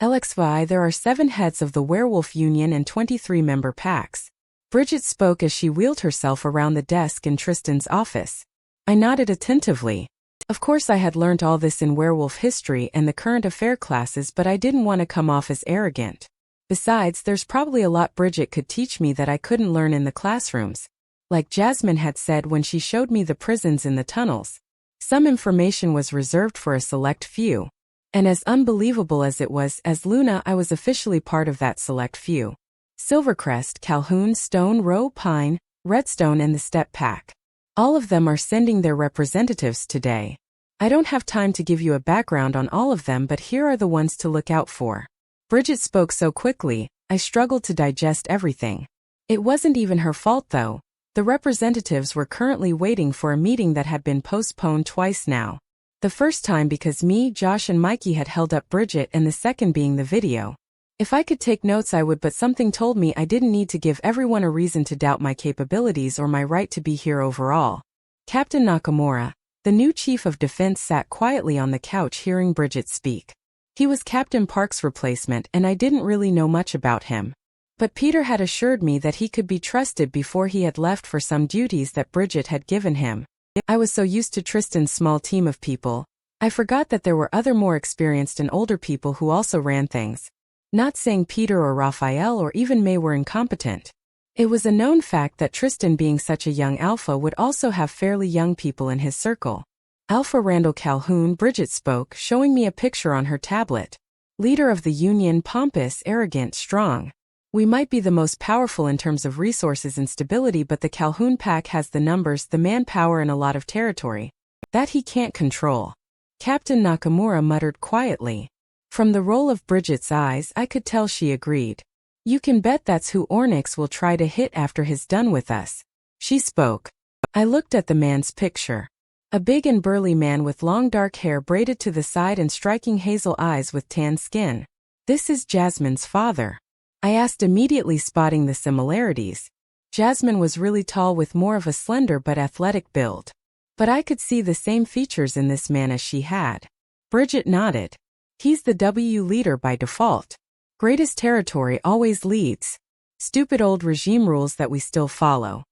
𝐿𝐥𝐵, there are 7 heads of the Werewolf Union and 23-member packs. Bridget spoke as she wheeled herself around the desk in Tristan's office. I nodded attentively. Of course I had learnt all this in werewolf history and the current affair classes, but I didn't want to come off as arrogant. Besides, there's probably a lot Bridget could teach me that I couldn't learn in the classrooms. Like Jasmine had said when she showed me the prisons in the tunnels. Some information was reserved for a select few. And as unbelievable as it was, as Luna, I was officially part of that select few. Silvercrest, Calhoun, Stone, Row, Pine, Redstone and the Step Pack. All of them are sending their representatives today. I don't have time to give you a background on all of them, but here are the ones to look out for. Bridget spoke so quickly, I struggled to digest everything. It wasn't even her fault though. The representatives were currently waiting for a meeting that had been postponed twice now. The first time because me, Josh and Mikey had held up Bridget, and the second being the video. If I could take notes I would, but something told me I didn't need to give everyone a reason to doubt my capabilities or my right to be here overall. Captain Nakamura, the new chief of defense, sat quietly on the couch hearing Bridget speak. He was Captain Park's replacement and I didn't really know much about him. But Peter had assured me that he could be trusted before he had left for some duties that Bridget had given him. I was so used to Tristan's small team of people, I forgot that there were other more experienced and older people who also ran things. Not saying Peter or Raphael or even May were incompetent. It was a known fact that Tristan, being such a young alpha, would also have fairly young people in his circle. Alpha Randall Calhoun, Bridget spoke, showing me a picture on her tablet. Leader of the Union, pompous, arrogant, strong. We might be the most powerful in terms of resources and stability, but the Calhoun pack has the numbers, the manpower and a lot of territory. That he can't control. Captain Nakamura muttered quietly. From the roll of Bridget's eyes I could tell she agreed. You can bet that's who Ornyx will try to hit after he's done with us. She spoke. I looked at the man's picture. A big and burly man with long dark hair braided to the side and striking hazel eyes with tan skin. This is Jasmine's father. I asked, immediately spotting the similarities. Jasmine was really tall with more of a slender but athletic build. But I could see the same features in this man as she had. Bridget nodded. He's the W leader by default. Greatest territory always leads. Stupid old regime rules that we still follow.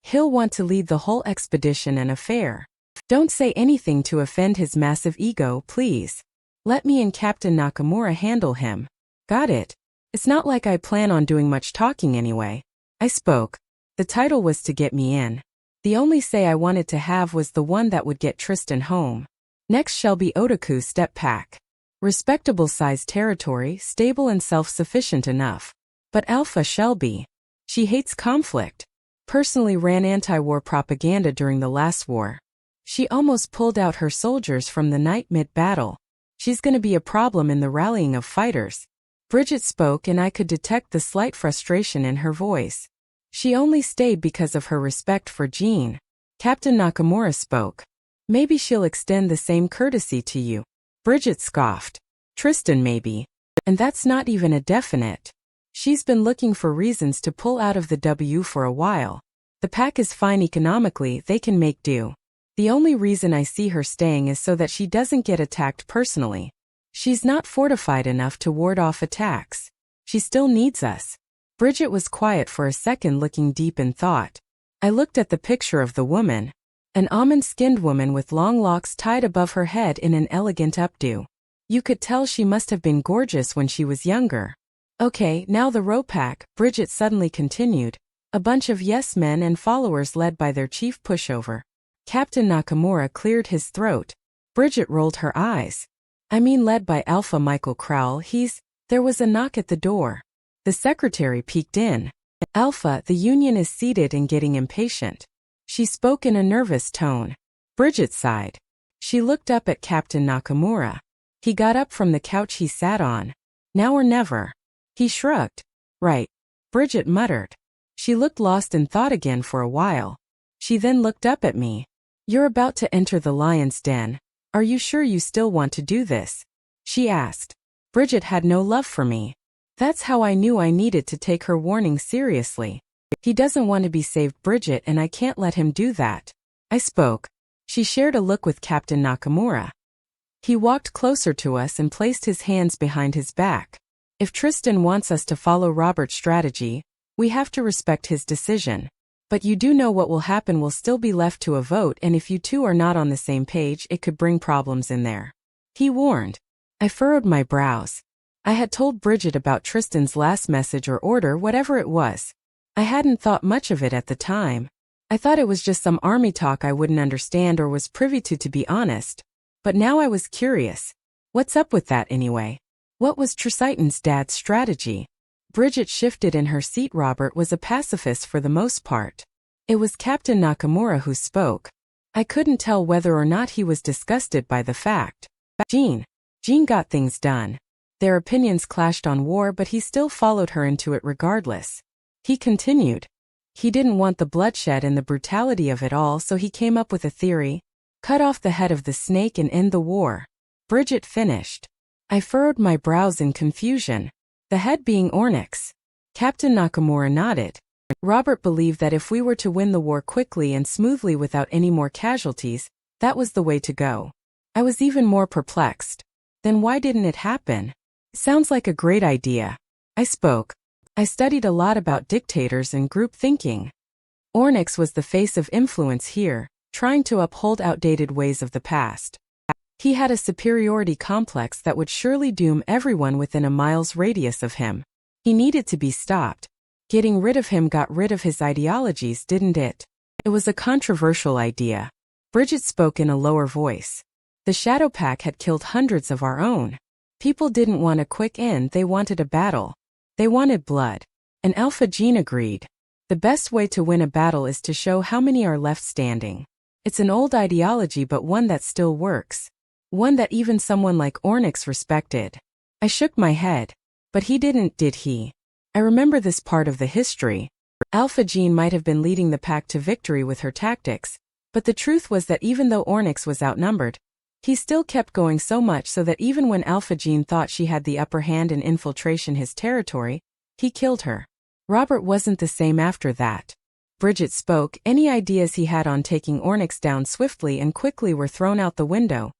He'll want to lead the whole expedition and affair. Don't say anything to offend his massive ego, please. Let me and Captain Nakamura handle him. Got it? It's not like I plan on doing much talking anyway. I spoke. The title was to get me in. The only say I wanted to have was the one that would get Tristan home. Next shall be Otaku's Step Pack. Respectable sized territory, stable and self-sufficient enough. But Alpha Shelby. She hates conflict. Personally ran anti-war propaganda during the last war. She almost pulled out her soldiers from the night mid-battle. She's gonna be a problem in the rallying of fighters. Bridget spoke and I could detect the slight frustration in her voice. She only stayed because of her respect for Jean. Captain Nakamura spoke. Maybe she'll extend the same courtesy to you. Bridget scoffed. Tristan maybe. And that's not even a definite. She's been looking for reasons to pull out of the W for a while. The pack is fine economically, they can make do. The only reason I see her staying is so that she doesn't get attacked personally. She's not fortified enough to ward off attacks. She still needs us. Bridget was quiet for a second, looking deep in thought. I looked at the picture of the woman. An almond-skinned woman with long locks tied above her head in an elegant updo. You could tell she must have been gorgeous when she was younger. Okay, now the row pack, Bridget suddenly continued. A bunch of yes men and followers led by their chief pushover. Captain Nakamura cleared his throat. Bridget rolled her eyes. I mean led by Alpha Michael Crowell. There was a knock at the door. The secretary peeked in. Alpha, the Union is seated and getting impatient. She spoke in a nervous tone. Bridget sighed. She looked up at Captain Nakamura. He got up from the couch he sat on. Now or never. He shrugged. Right. Bridget muttered. She looked lost in thought again for a while. She then looked up at me. You're about to enter the lion's den. Are you sure you still want to do this? She asked. Bridget had no love for me. That's how I knew I needed to take her warning seriously. He doesn't want to be saved, Bridget, and I can't let him do that. I spoke. She shared a look with Captain Nakamura. He walked closer to us and placed his hands behind his back. If Tristan wants us to follow Robert's strategy, we have to respect his decision. But you do know what will happen will still be left to a vote, and if you two are not on the same page, it could bring problems in there. He warned. I furrowed my brows. I had told Bridget about Tristan's last message or order, whatever it was. I hadn't thought much of it at the time. I thought it was just some army talk I wouldn't understand or was privy to be honest. But now I was curious. What's up with that anyway? What was Tristan's dad's strategy? Bridget shifted in her seat. Robert was a pacifist for the most part. It was Captain Nakamura who spoke. I couldn't tell whether or not he was disgusted by the fact. Jean got things done. Their opinions clashed on war, but he still followed her into it regardless. He continued. He didn't want the bloodshed and the brutality of it all, so he came up with a theory. Cut off the head of the snake and end the war. Bridget finished. I furrowed my brows in confusion. The head being Ornyx. Captain Nakamura nodded. Robert believed that if we were to win the war quickly and smoothly without any more casualties, that was the way to go. I was even more perplexed. Then why didn't it happen? Sounds like a great idea. I spoke. I studied a lot about dictators and group thinking. Ornyx was the face of influence here, trying to uphold outdated ways of the past. He had a superiority complex that would surely doom everyone within a mile's radius of him. He needed to be stopped. Getting rid of him got rid of his ideologies, didn't it? It was a controversial idea. Bridget spoke in a lower voice. The Shadow Pack had killed hundreds of our own. People didn't want a quick end, they wanted a battle. They wanted blood. And Alpha Jean agreed. The best way to win a battle is to show how many are left standing. It's an old ideology, but one that still works. One that even someone like Ornyx respected. I shook my head. But he didn't, did he? I remember this part of the history. Alpha Jean might have been leading the pack to victory with her tactics, but the truth was that even though Ornyx was outnumbered, he still kept going so much so that even when Alpha Jean thought she had the upper hand in infiltration his territory, he killed her. Robert wasn't the same after that. Bridget spoke. Any ideas he had on taking Ornyx down swiftly and quickly were thrown out the window.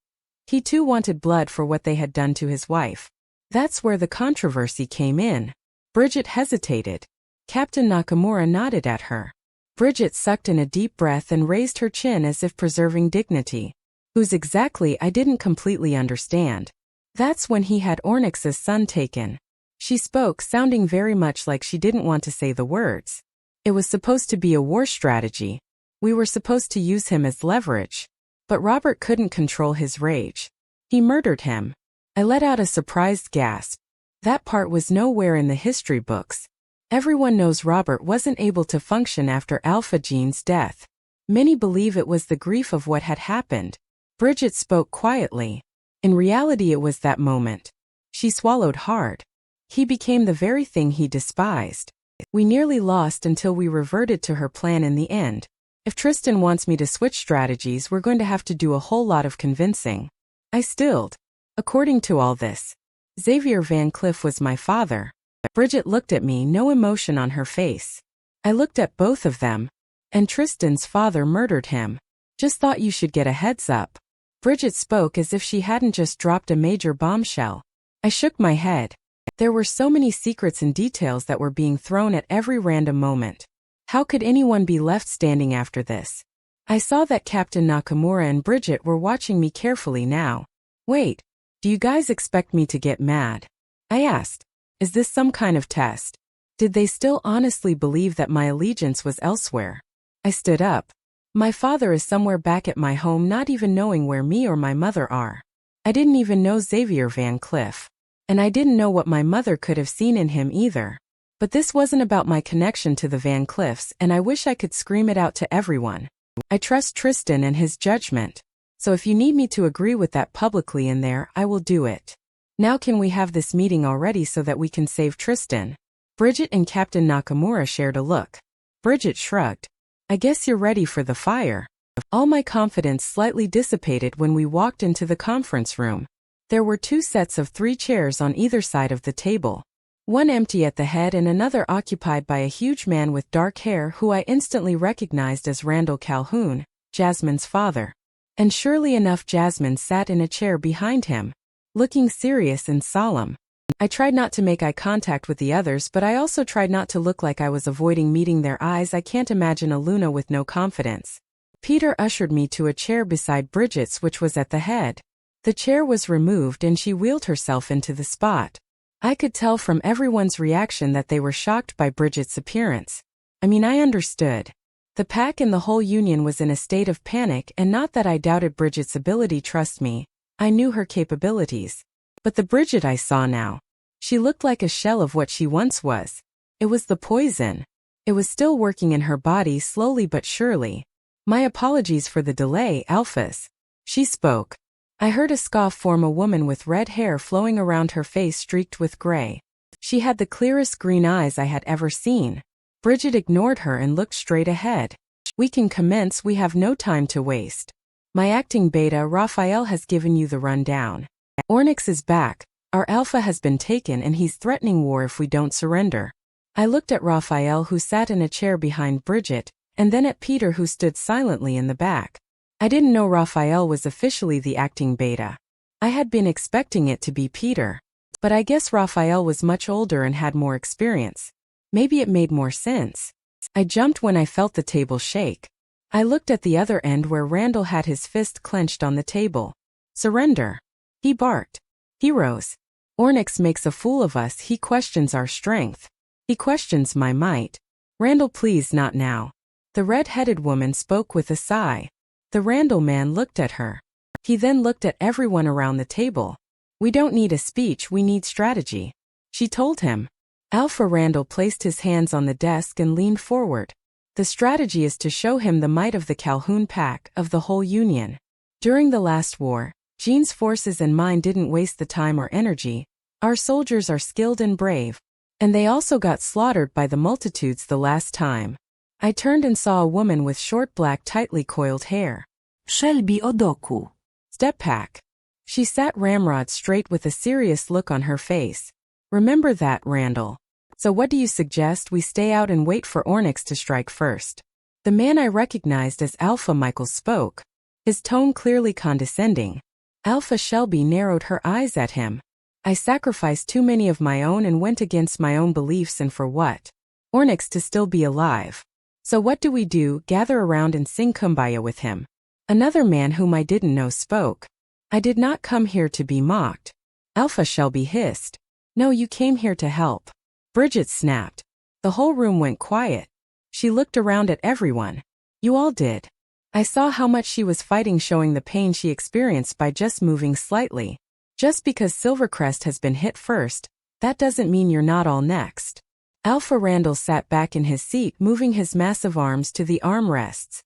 He too wanted blood for what they had done to his wife. That's where the controversy came in. Bridget hesitated. Captain Nakamura nodded at her. Bridget sucked in a deep breath and raised her chin as if preserving dignity. Whose exactly, I didn't completely understand. That's when he had Ornyx's son taken. She spoke, sounding very much like she didn't want to say the words. It was supposed to be a war strategy. We were supposed to use him as leverage. But Robert couldn't control his rage. He murdered him. I let out a surprised gasp. That part was nowhere in the history books. Everyone knows Robert wasn't able to function after Alpha Jean's death. Many believe it was the grief of what had happened. Bridget spoke quietly. In reality, it was that moment. She swallowed hard. He became the very thing he despised. We nearly lost until we reverted to her plan in the end. If Tristan wants me to switch strategies, we're going to have to do a whole lot of convincing. I stilled. According to all this, Xavier Van Cleef was my father. Bridget looked at me, no emotion on her face. I looked at both of them. And Tristan's father murdered him. Just thought you should get a heads up. Bridget spoke as if she hadn't just dropped a major bombshell. I shook my head. There were so many secrets and details that were being thrown at every random moment. How could anyone be left standing after this? I saw that Captain Nakamura and Bridget were watching me carefully now. Wait, do you guys expect me to get mad? I asked. Is this some kind of test? Did they still honestly believe that my allegiance was elsewhere? I stood up. My father is somewhere back at my home, not even knowing where me or my mother are. I didn't even know Xavier Van Cleef. And I didn't know what my mother could have seen in him either. But this wasn't about my connection to the Van Cleefs, and I wish I could scream it out to everyone. I trust Tristan and his judgment. So if you need me to agree with that publicly in there, I will do it. Now can we have this meeting already so that we can save Tristan? Bridget and Captain Nakamura shared a look. Bridget shrugged. I guess you're ready for the fire. All my confidence slightly dissipated when we walked into the conference room. There were 2 sets of 3 chairs on either side of the table. One empty at the head and another occupied by a huge man with dark hair who I instantly recognized as Randall Calhoun, Jasmine's father. And surely enough, Jasmine sat in a chair behind him, looking serious and solemn. I tried not to make eye contact with the others, but I also tried not to look like I was avoiding meeting their eyes. I can't imagine a Luna with no confidence. Peter ushered me to a chair beside Bridget's, which was at the head. The chair was removed and she wheeled herself into the spot. I could tell from everyone's reaction that they were shocked by Bridget's appearance. I mean, I understood. The pack and the whole union was in a state of panic, and not that I doubted Bridget's ability, trust me. I knew her capabilities. But the Bridget I saw now, she looked like a shell of what she once was. It was the poison. It was still working in her body slowly but surely. My apologies for the delay, Alphas. She spoke. I heard a scoff from a woman with red hair flowing around her face streaked with gray. She had the clearest green eyes I had ever seen. Bridget ignored her and looked straight ahead. We can commence, we have no time to waste. My acting beta, Raphael, has given you the rundown. Ornyx is back. Our alpha has been taken and he's threatening war if we don't surrender. I looked at Raphael, who sat in a chair behind Bridget, and then at Peter, who stood silently in the back. I didn't know Raphael was officially the acting beta. I had been expecting it to be Peter. But I guess Raphael was much older and had more experience. Maybe it made more sense. I jumped when I felt the table shake. I looked at the other end where Randall had his fist clenched on the table. Surrender. He barked. Heroes. Ornyx makes a fool of us. He questions our strength. He questions my might. Randall, please, not now. The red-headed woman spoke with a sigh. The Randall man looked at her. He then looked at everyone around the table. We don't need a speech, we need strategy. She told him. Alpha Randall placed his hands on the desk and leaned forward. The strategy is to show him the might of the Calhoun pack, of the whole Union. During the last war, Jean's forces and mine didn't waste the time or energy. Our soldiers are skilled and brave. And they also got slaughtered by the multitudes the last time. I turned and saw a woman with short black tightly coiled hair. Shelby Odoku. Step pack. She sat ramrod straight with a serious look on her face. Remember that, Randall. So what do you suggest we stay out and wait for Ornyx to strike first? The man I recognized as Alpha Michael spoke. His tone clearly condescending. Alpha Shelby narrowed her eyes at him. I sacrificed too many of my own and went against my own beliefs, and for what? Ornyx to still be alive. So what do we do? Gather around and sing Kumbaya with him. Another man whom I didn't know spoke. I did not come here to be mocked. Alpha Shelby hissed. No, you came here to help. Bridget snapped. The whole room went quiet. She looked around at everyone. You all did. I saw how much she was fighting, showing the pain she experienced by just moving slightly. Just because Silvercrest has been hit first, that doesn't mean you're not all next. Alpha Randall sat back in his seat, moving his massive arms to the armrests.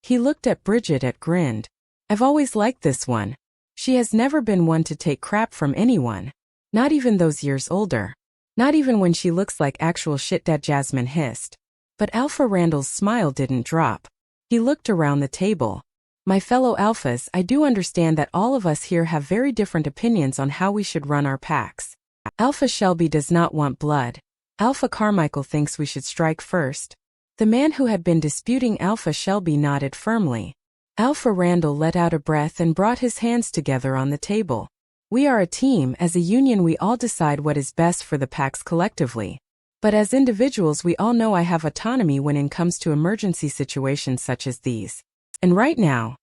He looked at Bridget and grinned. I've always liked this one. She has never been one to take crap from anyone. Not even those years older. Not even when she looks like actual shit, that Jasmine hissed. But Alpha Randall's smile didn't drop. He looked around the table. My fellow alphas, I do understand that all of us here have very different opinions on how we should run our packs. Alpha Shelby does not want blood. Alpha Carmichael thinks we should strike first. The man who had been disputing Alpha Shelby nodded firmly. Alpha Randall let out a breath and brought his hands together on the table. We are a team. As a union we all decide what is best for the packs collectively. But as individuals we all know I have autonomy when it comes to emergency situations such as these. And right now,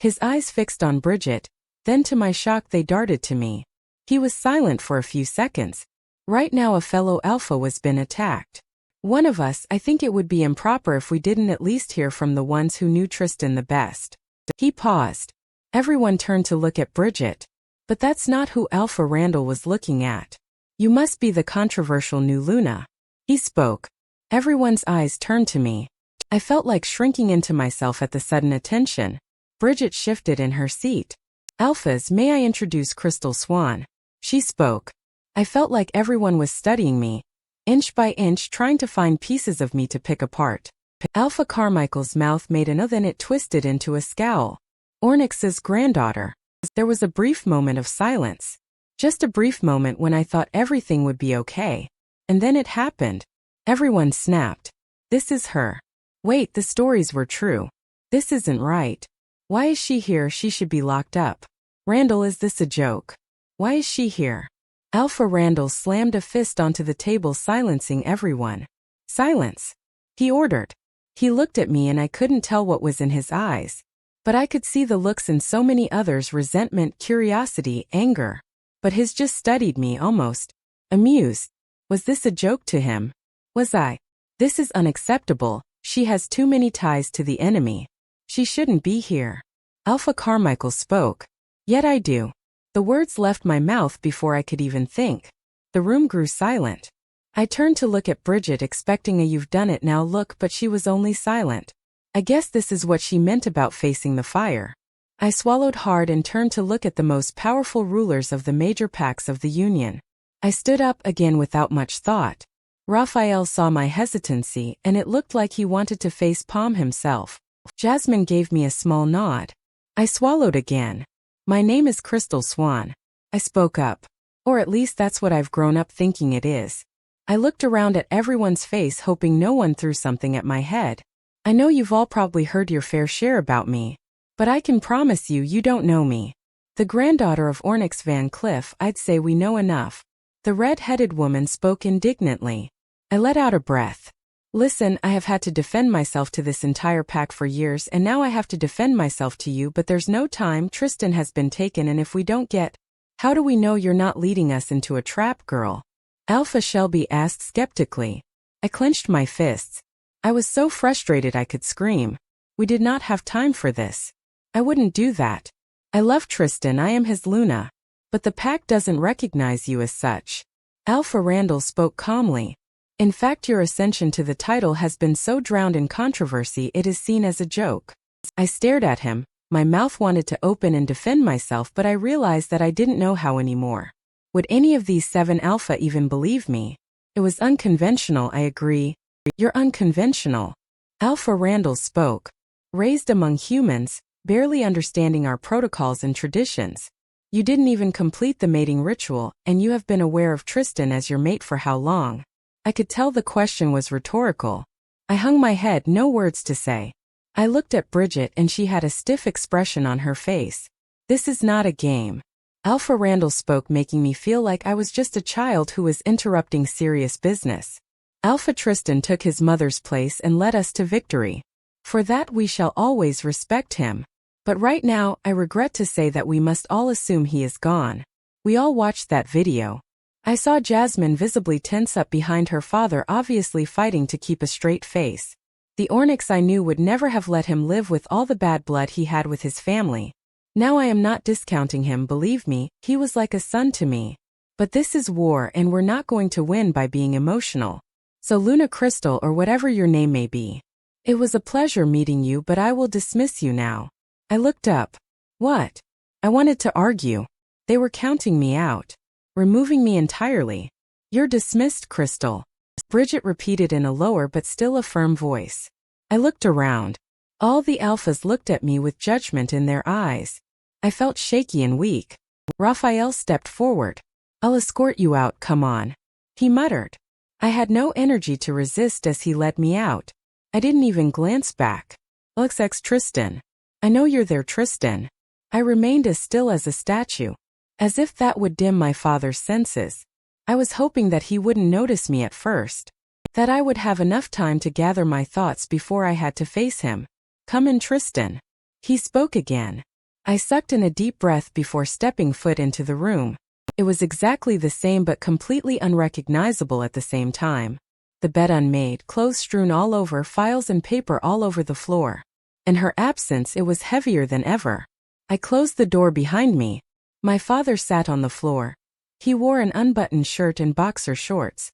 his eyes fixed on Bridget, then to my shock they darted to me. He was silent for a few seconds. Right now a fellow alpha was been attacked. One of us, I think it would be improper if we didn't at least hear from the ones who knew Tristan the best. He paused. Everyone turned to look at Bridget. But that's not who Alpha Randall was looking at. You must be the controversial new Luna. He spoke. Everyone's eyes turned to me. I felt like shrinking into myself at the sudden attention. Bridget shifted in her seat. Alphas, may I introduce Crystal Swan? She spoke. I felt like everyone was studying me, inch by inch, trying to find pieces of me to pick apart. Alpha Carmichael's mouth made an then it twisted into a scowl. Ornyx's granddaughter. There was a brief moment of silence. Just a brief moment when I thought everything would be okay. And then it happened. Everyone snapped. This is her. Wait, the stories were true. This isn't right. Why is she here? She should be locked up. Randall, is this a joke? Why is she here? Alpha Randall slammed a fist onto the table, silencing everyone. Silence, he ordered. He looked at me and I couldn't tell what was in his eyes. But I could see the looks in so many others: resentment, curiosity, anger. But his just studied me, almost amused. Was this a joke to him? Was I? This is unacceptable. She has too many ties to the enemy. She shouldn't be here. Alpha Carmichael spoke. Yet I do. The words left my mouth before I could even think. The room grew silent. I turned to look at Bridget, expecting a "you've done it now" look, but she was only silent. I guess this is what she meant about facing the fire. I swallowed hard and turned to look at the most powerful rulers of the major packs of the Union. I stood up again without much thought. Raphael saw my hesitancy, and it looked like he wanted to face palm himself. Jasmine gave me a small nod. I swallowed again. My name is Crystal Swan. I spoke up. Or at least that's what I've grown up thinking it is. I looked around at everyone's face, hoping no one threw something at my head. I know you've all probably heard your fair share about me. But I can promise you, you don't know me. The granddaughter of Ornyx Van Cliff, I'd say we know enough. The red-headed woman spoke indignantly. I let out a breath. Listen, I have had to defend myself to this entire pack for years, and now I have to defend myself to you, but there's no time. Tristan has been taken, and if we don't get... How do we know you're not leading us into a trap, girl? Alpha Shelby asked skeptically. I clenched my fists. I was so frustrated I could scream. We did not have time for this. I wouldn't do that. I love Tristan, I am his Luna. But the pack doesn't recognize you as such. Alpha Randall spoke calmly. In fact, your ascension to the title has been so drowned in controversy it is seen as a joke. I stared at him. My mouth wanted to open and defend myself, but I realized that I didn't know how anymore. Would any of these 7 Alpha even believe me? It was unconventional, I agree. You're unconventional. Alpha Randall spoke. Raised among humans, barely understanding our protocols and traditions. You didn't even complete the mating ritual, and you have been aware of Tristan as your mate for how long? I could tell the question was rhetorical. I hung my head, no words to say. I looked at Bridget and she had a stiff expression on her face. This is not a game. Alpha Randall spoke, making me feel like I was just a child who was interrupting serious business. Alpha Tristan took his mother's place and led us to victory. For that we shall always respect him. But right now, I regret to say that we must all assume he is gone. We all watched that video. I saw Jasmine visibly tense up behind her father, obviously fighting to keep a straight face. The Ornyx I knew would never have let him live with all the bad blood he had with his family. Now I am not discounting him, believe me, he was like a son to me. But this is war and we're not going to win by being emotional. So Luna Crystal, or whatever your name may be. It was a pleasure meeting you, but I will dismiss you now. I looked up. What? I wanted to argue. They were counting me out. Removing me entirely. You're dismissed, Crystal. Bridget repeated in a lower but still a firm voice. I looked around. All the Alphas looked at me with judgment in their eyes. I felt shaky and weak. Raphael stepped forward. I'll escort you out, come on. He muttered. I had no energy to resist as he led me out. I didn't even glance back. 𝐿𝑥𝑥 Tristan. I know you're there, Tristan. I remained as still as a statue. As if that would dim my father's senses. I was hoping that he wouldn't notice me at first. That I would have enough time to gather my thoughts before I had to face him. Come in, Tristan. He spoke again. I sucked in a deep breath before stepping foot into the room. It was exactly the same but completely unrecognizable at the same time. The bed unmade, clothes strewn all over, files and paper all over the floor. In her absence, it was heavier than ever. I closed the door behind me. My father sat on the floor. He wore an unbuttoned shirt and boxer shorts.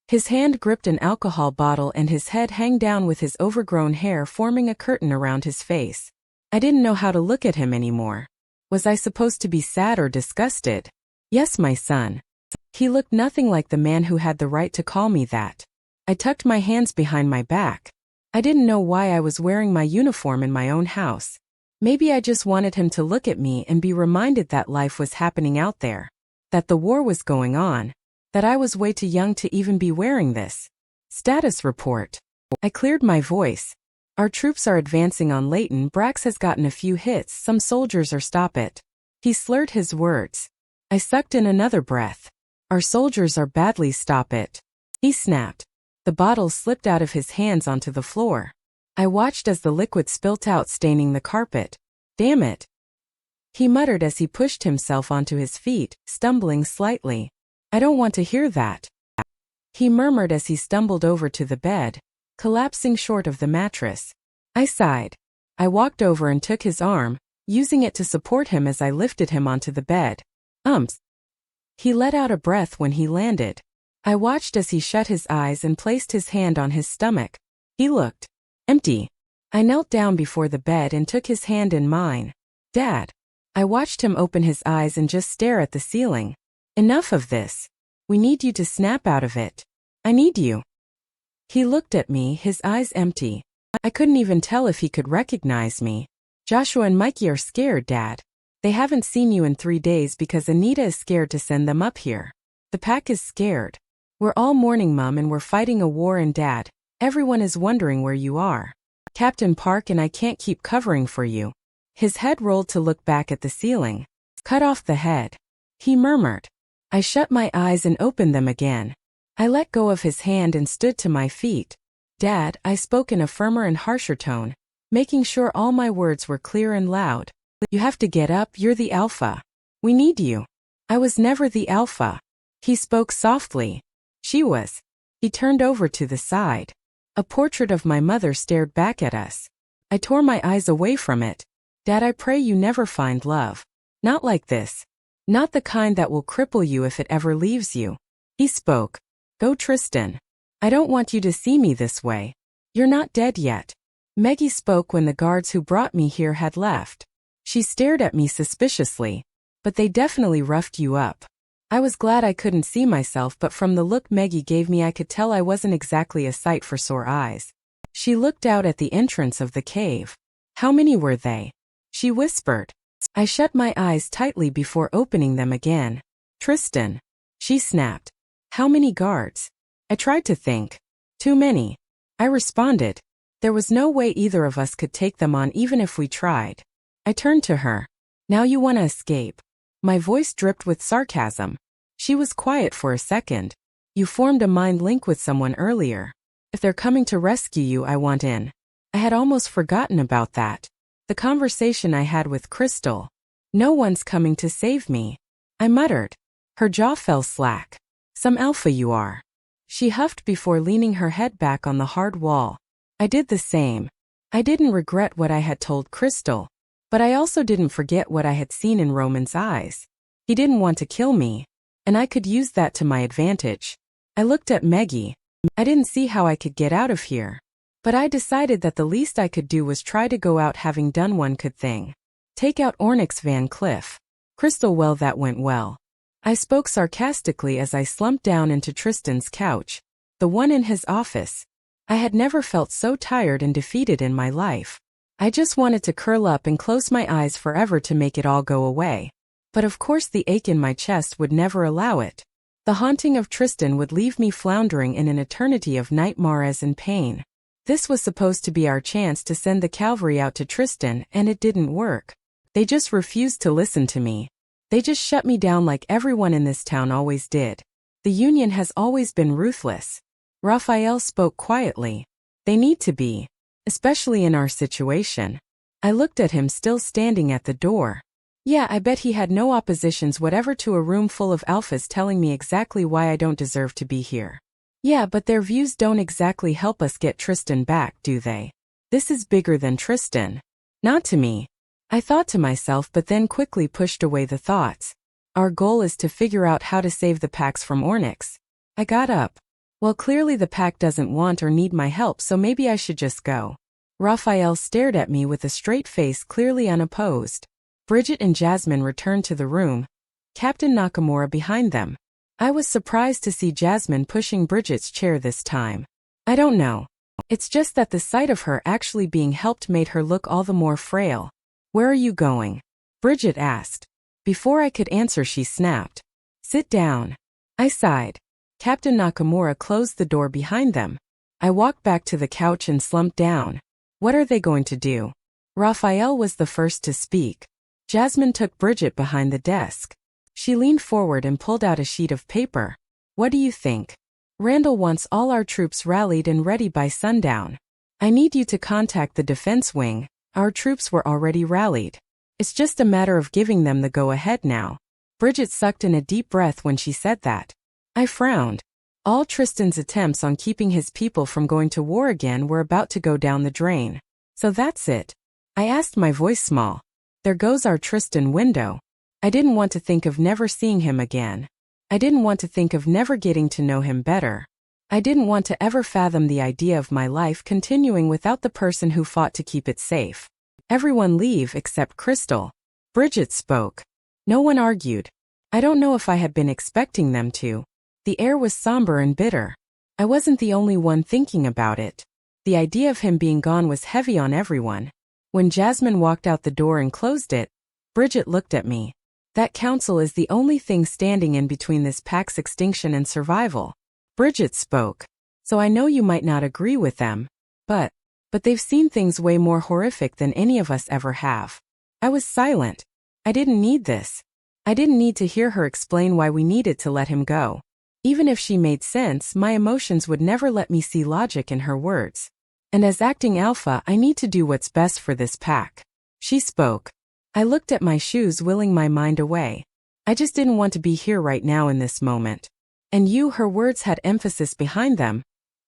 His hand gripped an alcohol bottle and his head hung down with his overgrown hair forming a curtain around his face. I didn't know how to look at him anymore. Was I supposed to be sad or disgusted? Yes, my son. He looked nothing like the man who had the right to call me that. I tucked my hands behind my back. I didn't know why I was wearing my uniform in my own house. Maybe I just wanted him to look at me and be reminded that life was happening out there. That the war was going on. That I was way too young to even be wearing this. Status report. I cleared my voice. Our troops are advancing on 𝐿𝐴𝐷 has gotten a few hits, some soldiers are stop it. He slurred his words. I sucked in another breath. Our soldiers are badly stop it. He snapped. The bottle slipped out of his hands onto the floor. I watched as the liquid spilt out, staining the carpet. Damn it. He muttered as he pushed himself onto his feet, stumbling slightly. I don't want to hear that. He murmured as he stumbled over to the bed, collapsing short of the mattress. I sighed. I walked over and took his arm, using it to support him as I lifted him onto the bed. He let out a breath when he landed. I watched as he shut his eyes and placed his hand on his stomach. He looked empty. I knelt down before the bed and took his hand in mine. Dad. I watched him open his eyes and just stare at the ceiling. Enough of this. We need you to snap out of it. I need you. He looked at me, his eyes empty. I couldn't even tell if he could recognize me. Joshua and Mikey are scared, Dad. They haven't seen you in 3 days because Anita is scared to send them up here. The pack is scared. We're all mourning, Mom, and we're fighting a war, and Dad, everyone is wondering where you are. Captain Park and I can't keep covering for you. His head rolled to look back at the ceiling. Cut off the head. He murmured. I shut my eyes and opened them again. I let go of his hand and stood to my feet. Dad, I spoke in a firmer and harsher tone, making sure all my words were clear and loud. You have to get up, you're the alpha. We need you. I was never the alpha. He spoke softly. She was. He turned over to the side. A portrait of my mother stared back at us. I tore my eyes away from it. Dad, I pray you never find love. Not like this. Not the kind that will cripple you if it ever leaves you. He spoke. Go, Tristan. I don't want you to see me this way. You're not dead yet. Meggy spoke when the guards who brought me here had left. She stared at me suspiciously. But they definitely roughed you up. I was glad I couldn't see myself, but from the look Meggy gave me I could tell I wasn't exactly a sight for sore eyes. She looked out at the entrance of the cave. How many were they? She whispered. I shut my eyes tightly before opening them again. Tristan. She snapped. How many guards? I tried to think. Too many. I responded. There was no way either of us could take them on even if we tried. I turned to her. Now you want to escape. My voice dripped with sarcasm. She was quiet for a second. You formed a mind link with someone earlier. If they're coming to rescue you, I want in. I had almost forgotten about that. The conversation I had with Crystal. No one's coming to save me. I muttered. Her jaw fell slack. Some alpha you are. She huffed before leaning her head back on the hard wall. I did the same. I didn't regret what I had told Crystal. But I also didn't forget what I had seen in Roman's eyes. He didn't want to kill me. And I could use that to my advantage. I looked at Meggy. I didn't see how I could get out of here. But I decided that the least I could do was try to go out having done one good thing. Take out Ornyx Van Cliff. Crystal, well, that went well. I spoke sarcastically as I slumped down into Tristan's couch. The one in his office. I had never felt so tired and defeated in my life. I just wanted to curl up and close my eyes forever to make it all go away. But of course the ache in my chest would never allow it. The haunting of Tristan would leave me floundering in an eternity of nightmares and pain. This was supposed to be our chance to send the cavalry out to Tristan, and it didn't work. They just refused to listen to me. They just shut me down like everyone in this town always did. The Union has always been ruthless. Raphael spoke quietly. They need to be. Especially in our situation. I looked at him still standing at the door. Yeah, I bet he had no oppositions whatever to a room full of alphas telling me exactly why I don't deserve to be here. Yeah, but their views don't exactly help us get Tristan back, do they? This is bigger than Tristan. Not to me. I thought to myself, but then quickly pushed away the thoughts. Our goal is to figure out how to save the packs from Ornyx. I got up. Well, clearly the pack doesn't want or need my help, so maybe I should just go. Raphael stared at me with a straight face, clearly unopposed. Bridget and Jasmine returned to the room. Captain Nakamura behind them. I was surprised to see Jasmine pushing Bridget's chair this time. I don't know. It's just that the sight of her actually being helped made her look all the more frail. Where are you going? Bridget asked. Before I could answer, she snapped. Sit down. I sighed. Captain Nakamura closed the door behind them. I walked back to the couch and slumped down. What are they going to do? Raphael was the first to speak. Jasmine took Bridget behind the desk. She leaned forward and pulled out a sheet of paper. What do you think? Randall wants all our troops rallied and ready by sundown. I need you to contact the defense wing. Our troops were already rallied. It's just a matter of giving them the go-ahead now. Bridget sucked in a deep breath when she said that. I frowned. All Tristan's attempts on keeping his people from going to war again were about to go down the drain. So that's it. I asked, my voice small. There goes our Tristan window. I didn't want to think of never seeing him again. I didn't want to think of never getting to know him better. I didn't want to ever fathom the idea of my life continuing without the person who fought to keep it safe. Everyone leave except Crystal. Bridget spoke. No one argued. I don't know if I had been expecting them to. The air was somber and bitter. I wasn't the only one thinking about it. The idea of him being gone was heavy on everyone. When Jasmine walked out the door and closed it, Bridget looked at me. That council is the only thing standing in between this pack's extinction and survival. Bridget spoke. So I know you might not agree with them, but they've seen things way more horrific than any of us ever have. I was silent. I didn't need this. I didn't need to hear her explain why we needed to let him go. Even if she made sense, my emotions would never let me see logic in her words. And as acting alpha, I need to do what's best for this pack. She spoke. I looked at my shoes, willing my mind away. I just didn't want to be here right now in this moment. And you, her words had emphasis behind them.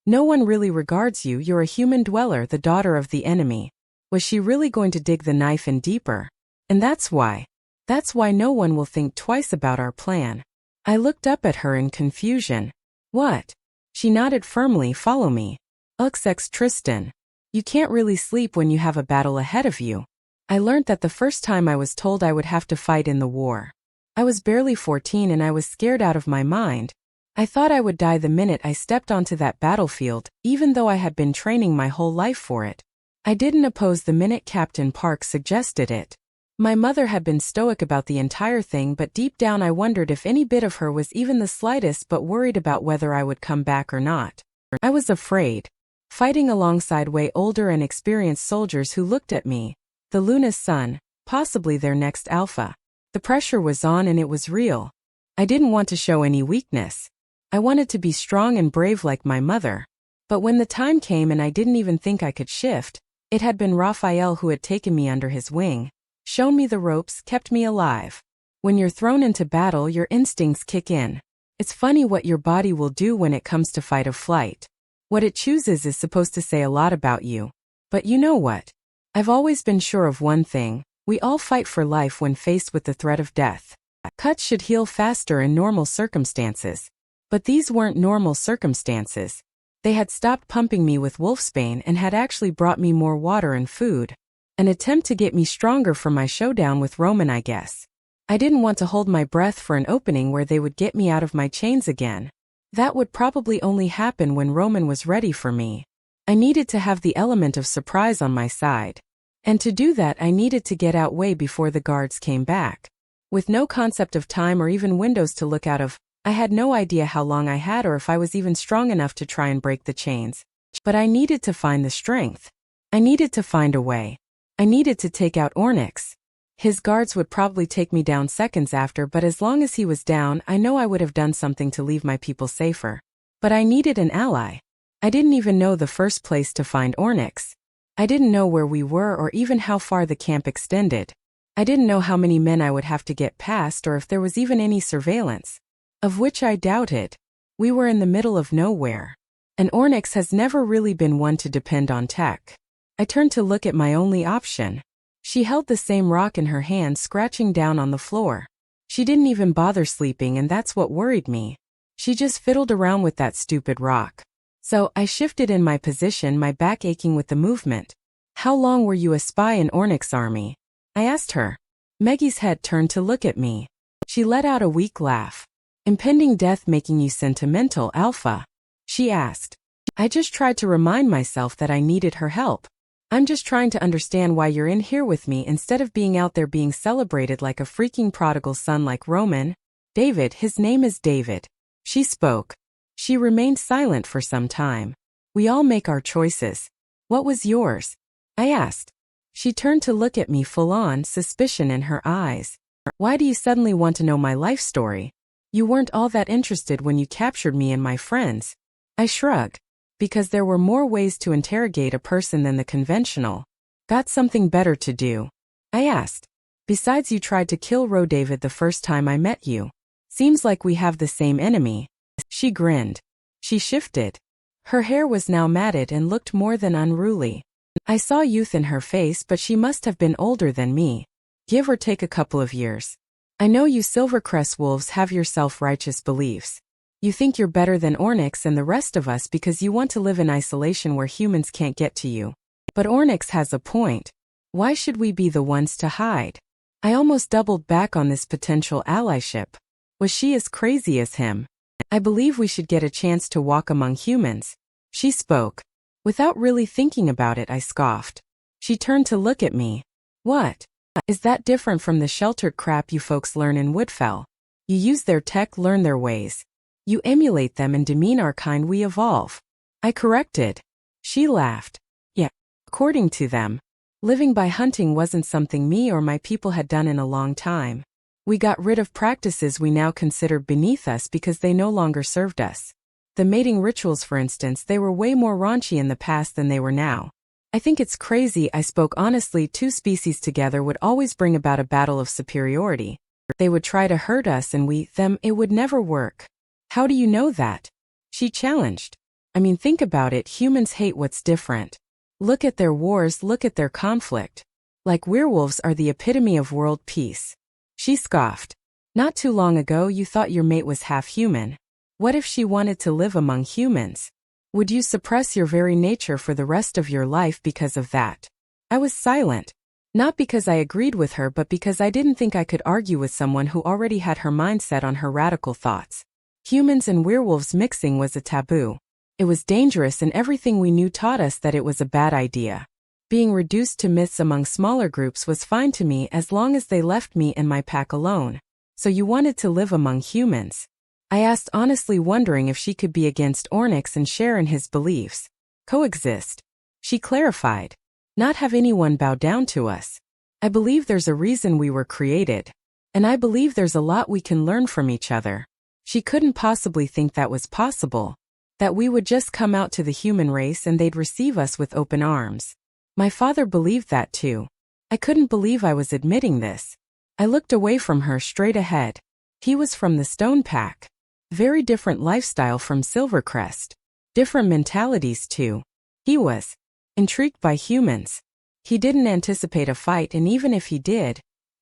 No one really regards you. You're a human dweller, the daughter of the enemy. Was she really going to dig the knife in deeper? And that's why no one will think twice about our plan. I looked up at her in confusion. What? She nodded firmly. Follow me. 𝐿𝐧𝐠 Tristan. You can't really sleep when you have a battle ahead of you. I learned that the first time I was told I would have to fight in the war. I was barely 14 and I was scared out of my mind. I thought I would die the minute I stepped onto that battlefield, even though I had been training my whole life for it. I didn't oppose the minute Captain Park suggested it. My mother had been stoic about the entire thing, but deep down I wondered if any bit of her was even the slightest but worried about whether I would come back or not. I was afraid. Fighting alongside way older and experienced soldiers who looked at me, the Luna's son, possibly their next alpha. The pressure was on and it was real. I didn't want to show any weakness. I wanted to be strong and brave like my mother. But when the time came and I didn't even think I could shift, it had been Raphael who had taken me under his wing, shown me the ropes, kept me alive. When you're thrown into battle, your instincts kick in. It's funny what your body will do when it comes to fight or flight. What it chooses is supposed to say a lot about you. But you know what? I've always been sure of one thing. We all fight for life when faced with the threat of death. Cuts should heal faster in normal circumstances. But these weren't normal circumstances. They had stopped pumping me with wolfsbane and had actually brought me more water and food. An attempt to get me stronger for my showdown with Roman, I guess. I didn't want to hold my breath for an opening where they would get me out of my chains again. That would probably only happen when Roman was ready for me. I needed to have the element of surprise on my side. And to do that I needed to get out way before the guards came back. With no concept of time or even windows to look out of, I had no idea how long I had or if I was even strong enough to try and break the chains. But I needed to find the strength. I needed to find a way. I needed to take out Ornyx. His guards would probably take me down seconds after, but as long as he was down, I know I would have done something to leave my people safer. But I needed an ally. I didn't even know the first place to find Ornyx. I didn't know where we were or even how far the camp extended. I didn't know how many men I would have to get past or if there was even any surveillance. Of which I doubted. We were in the middle of nowhere. And Ornyx has never really been one to depend on tech. I turned to look at my only option. She held the same rock in her hand, scratching down on the floor. She didn't even bother sleeping, and that's what worried me. She just fiddled around with that stupid rock. So I shifted in my position, my back aching with the movement. How long were you a spy in Ornyx army? I asked her. Meggy's head turned to look at me. She let out a weak laugh. Impending death making you sentimental, Alpha? She asked. I just tried to remind myself that I needed her help. I'm just trying to understand why you're in here with me instead of being out there being celebrated like a freaking prodigal son like Roman. David, his name is David. She spoke. She remained silent for some time. We all make our choices. What was yours? I asked. She turned to look at me full on, suspicion in her eyes. Why do you suddenly want to know my life story? You weren't all that interested when you captured me and my friends. I shrugged. Because there were more ways to interrogate a person than the conventional. Got something better to do? I asked. Besides, you tried to kill 𝐊𝐬𝐬 the first time I met you. Seems like we have the same enemy. She grinned. She shifted. Her hair was now matted and looked more than unruly. I saw youth in her face, but she must have been older than me. Give or take a couple of years. I know you 𝐿𝐴𝐴 wolves have your self-righteous beliefs. You think you're better than Ornyx and the rest of us because you want to live in isolation where humans can't get to you. But Ornyx has a point. Why should we be the ones to hide? I almost doubled back on this potential allyship. Was she as crazy as him? I believe we should get a chance to walk among humans. She spoke. Without really thinking about it, I scoffed. She turned to look at me. What? Is that different from the sheltered crap you folks learn in Woodfell? You use their tech, learn their ways. You emulate them and demean our kind, we evolve. I corrected. She laughed. Yeah. According to them, living by hunting wasn't something me or my people had done in a long time. We got rid of practices we now considered beneath us because they no longer served us. The mating rituals, for instance, they were way more raunchy in the past than they were now. I think it's crazy, I spoke honestly. Two species together would always bring about a battle of superiority. They would try to hurt us and we, them, it would never work. How do you know that? She challenged. I mean, think about it, humans hate what's different. Look at their wars, look at their conflict. Like werewolves are the epitome of world peace. She scoffed. Not too long ago you thought your mate was half human. What if she wanted to live among humans? Would you suppress your very nature for the rest of your life because of that? I was silent. Not because I agreed with her, but because I didn't think I could argue with someone who already had her mind set on her radical thoughts. Humans and werewolves mixing was a taboo. It was dangerous, and everything we knew taught us that it was a bad idea. Being reduced to myths among smaller groups was fine to me as long as they left me and my pack alone. So you wanted to live among humans? I asked honestly, wondering if she could be against Ornyx and share in his beliefs. Coexist. She clarified. Not have anyone bow down to us. I believe there's a reason we were created. And I believe there's a lot we can learn from each other. She couldn't possibly think that was possible. That we would just come out to the human race and they'd receive us with open arms. My father believed that too. I couldn't believe I was admitting this. I looked away from her, straight ahead. He was from the Stone Pack. Very different lifestyle from Silvercrest. Different mentalities too. He was intrigued by humans. He didn't anticipate a fight, and even if he did,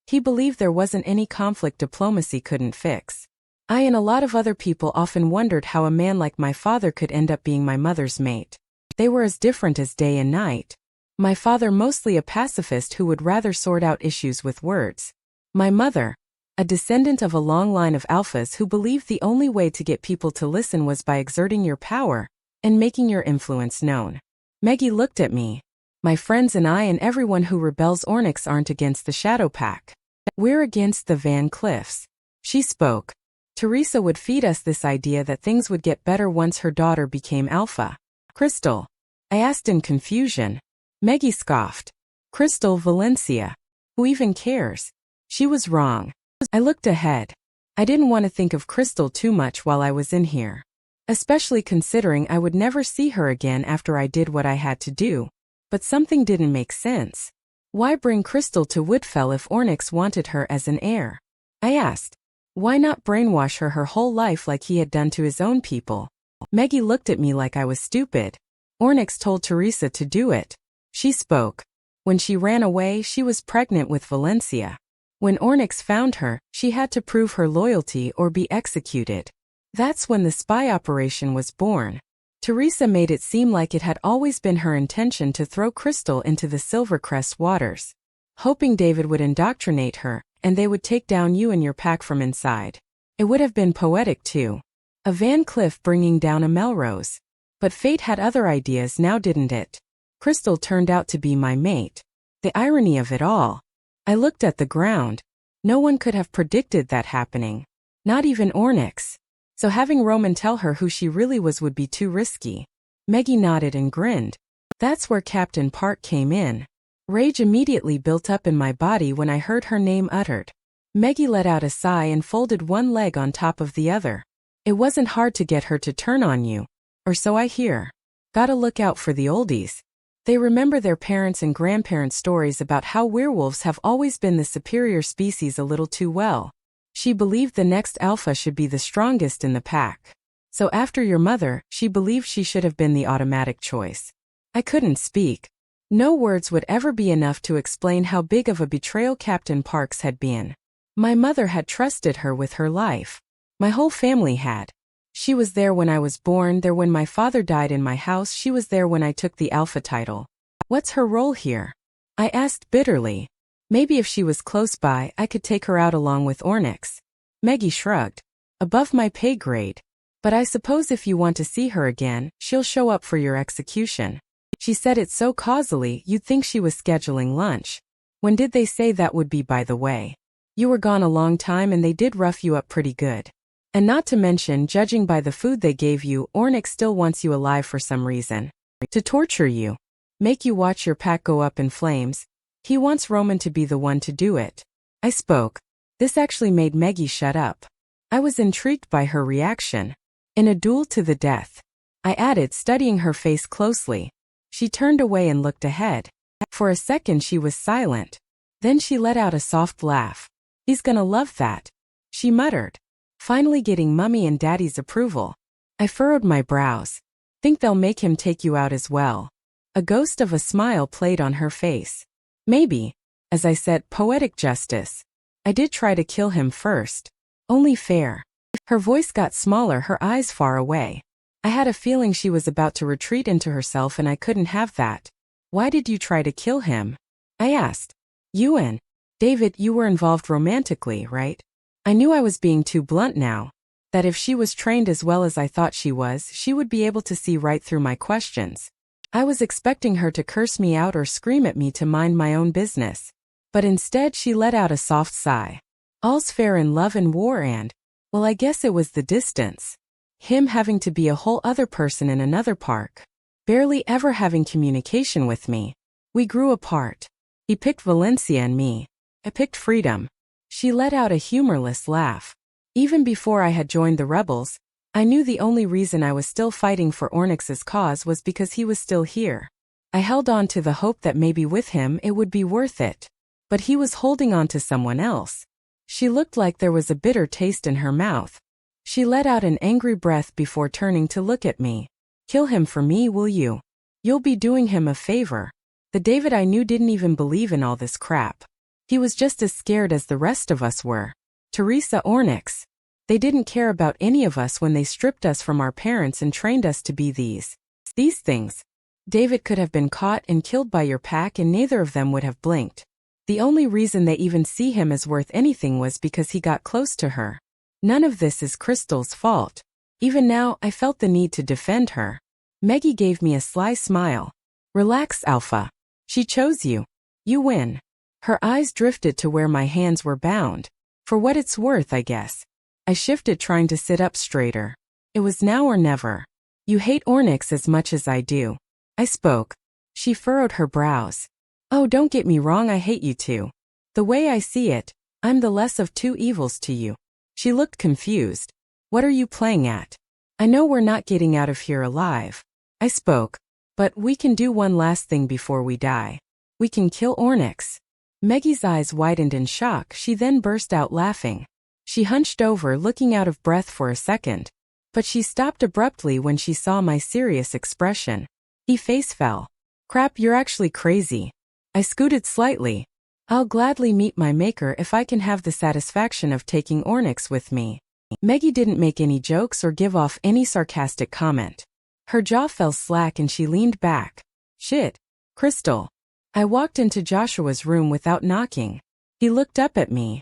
he believed there wasn't any conflict diplomacy couldn't fix. I and a lot of other people often wondered how a man like my father could end up being my mother's mate. They were as different as day and night. My father mostly a pacifist who would rather sort out issues with words. My mother, a descendant of a long line of alphas who believed the only way to get people to listen was by exerting your power and making your influence known. Meggy looked at me. My friends and I and everyone who rebels Ornyx aren't against the Shadow Pack. We're against the Van Cliffs. She spoke. Teresa would feed us this idea that things would get better once her daughter became alpha. Crystal? I asked in confusion. Meggy scoffed. Crystal Valencia. Who even cares? She was wrong. I looked ahead. I didn't want to think of Crystal too much while I was in here. Especially considering I would never see her again after I did what I had to do. But something didn't make sense. Why bring Crystal to Woodfell if Ornyx wanted her as an heir? I asked. Why not brainwash her whole life like he had done to his own people? Meggy looked at me like I was stupid. Ornyx told Teresa to do it. She spoke. When she ran away, she was pregnant with Valencia. When Ornyx found her, she had to prove her loyalty or be executed. That's when the spy operation was born. Teresa made it seem like it had always been her intention to throw Crystal into the Silvercrest waters, hoping David would indoctrinate her, and they would take down you and your pack from inside. It would have been poetic too. A Van Cliff bringing down a Melrose. But fate had other ideas now, didn't it? Crystal turned out to be my mate. The irony of it all. I looked at the ground. No one could have predicted that happening. Not even Ornyx. So having Roman tell her who she really was would be too risky. Meggy nodded and grinned. That's where Captain Park came in. Rage immediately built up in my body when I heard her name uttered. Meggy let out a sigh and folded one leg on top of the other. It wasn't hard to get her to turn on you. Or so I hear. Gotta look out for the oldies. They remember their parents' and grandparents' stories about how werewolves have always been the superior species a little too well. She believed the next alpha should be the strongest in the pack. So after your mother, she believed she should have been the automatic choice. I couldn't speak. No words would ever be enough to explain how big of a betrayal Captain Parks had been. My mother had trusted her with her life. My whole family had. She was there when I was born, there when my father died in my house, she was there when I took the alpha title. What's her role here? I asked bitterly. Maybe if she was close by, I could take her out along with Ornyx. Meggy shrugged. Above my pay grade. But I suppose if you want to see her again, she'll show up for your execution. She said it so causally you'd think she was scheduling lunch. When did they say that would be, by the way? You were gone a long time and they did rough you up pretty good. And not to mention, judging by the food they gave you, Ornyx still wants you alive for some reason. To torture you. Make you watch your pack go up in flames. He wants Roman to be the one to do it. I spoke. This actually made Meggy shut up. I was intrigued by her reaction. In a duel to the death. I added, studying her face closely. She turned away and looked ahead. For a second she was silent. Then she let out a soft laugh. He's gonna love that. She muttered. Finally getting Mummy and Daddy's approval. I furrowed my brows. Think they'll make him take you out as well. A ghost of a smile played on her face. Maybe. As I said, poetic justice. I did try to kill him first. Only fair. Her voice got smaller, her eyes far away. I had a feeling she was about to retreat into herself and I couldn't have that. Why did you try to kill him? I asked. You and David, you were involved romantically, right? I knew I was being too blunt now. That if she was trained as well as I thought she was, she would be able to see right through my questions. I was expecting her to curse me out or scream at me to mind my own business. But instead she let out a soft sigh. All's fair in love and war and, well, I guess it was the distance. Him having to be a whole other person in another park. Barely ever having communication with me. We grew apart. He picked Valencia and me. I picked freedom. She let out a humorless laugh. Even before I had joined the rebels, I knew the only reason I was still fighting for Ornyx's cause was because he was still here. I held on to the hope that maybe with him it would be worth it. But he was holding on to someone else. She looked like there was a bitter taste in her mouth. She let out an angry breath before turning to look at me. Kill him for me, will you? You'll be doing him a favor. The David I knew didn't even believe in all this crap. He was just as scared as the rest of us were. Teresa, Ornyx. They didn't care about any of us when they stripped us from our parents and trained us to be these things. David could have been caught and killed by your pack and neither of them would have blinked. The only reason they even see him as worth anything was because he got close to her. None of this is Crystal's fault. Even now, I felt the need to defend her. Meggy gave me a sly smile. Relax, Alpha. She chose you. You win. Her eyes drifted to where my hands were bound. For what it's worth, I guess. I shifted, trying to sit up straighter. It was now or never. You hate Ornyx as much as I do. I spoke. She furrowed her brows. Oh, don't get me wrong, I hate you too. The way I see it, I'm the less of two evils to you. She looked confused. What are you playing at? I know we're not getting out of here alive. I spoke. But we can do one last thing before we die. We can kill Ornyx. Meggy's eyes widened in shock, she then burst out laughing. She hunched over, looking out of breath for a second. But she stopped abruptly when she saw my serious expression. He face fell. Crap, you're actually crazy. I scooted slightly. I'll gladly meet my maker if I can have the satisfaction of taking Ornyx with me. Meggy didn't make any jokes or give off any sarcastic comment. Her jaw fell slack and she leaned back. Shit. Crystal. I walked into Joshua's room without knocking. He looked up at me.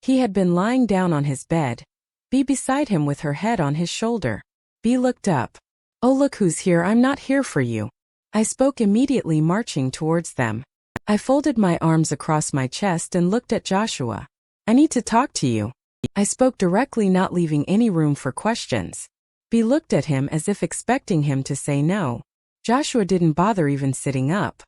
He had been lying down on his bed. Bea beside him with her head on his shoulder. Bea looked up. Oh, look who's here, I'm not here for you. I spoke, immediately marching towards them. I folded my arms across my chest and looked at Joshua. I need to talk to you. I spoke directly, not leaving any room for questions. Bea looked at him as if expecting him to say no. Joshua didn't bother even sitting up.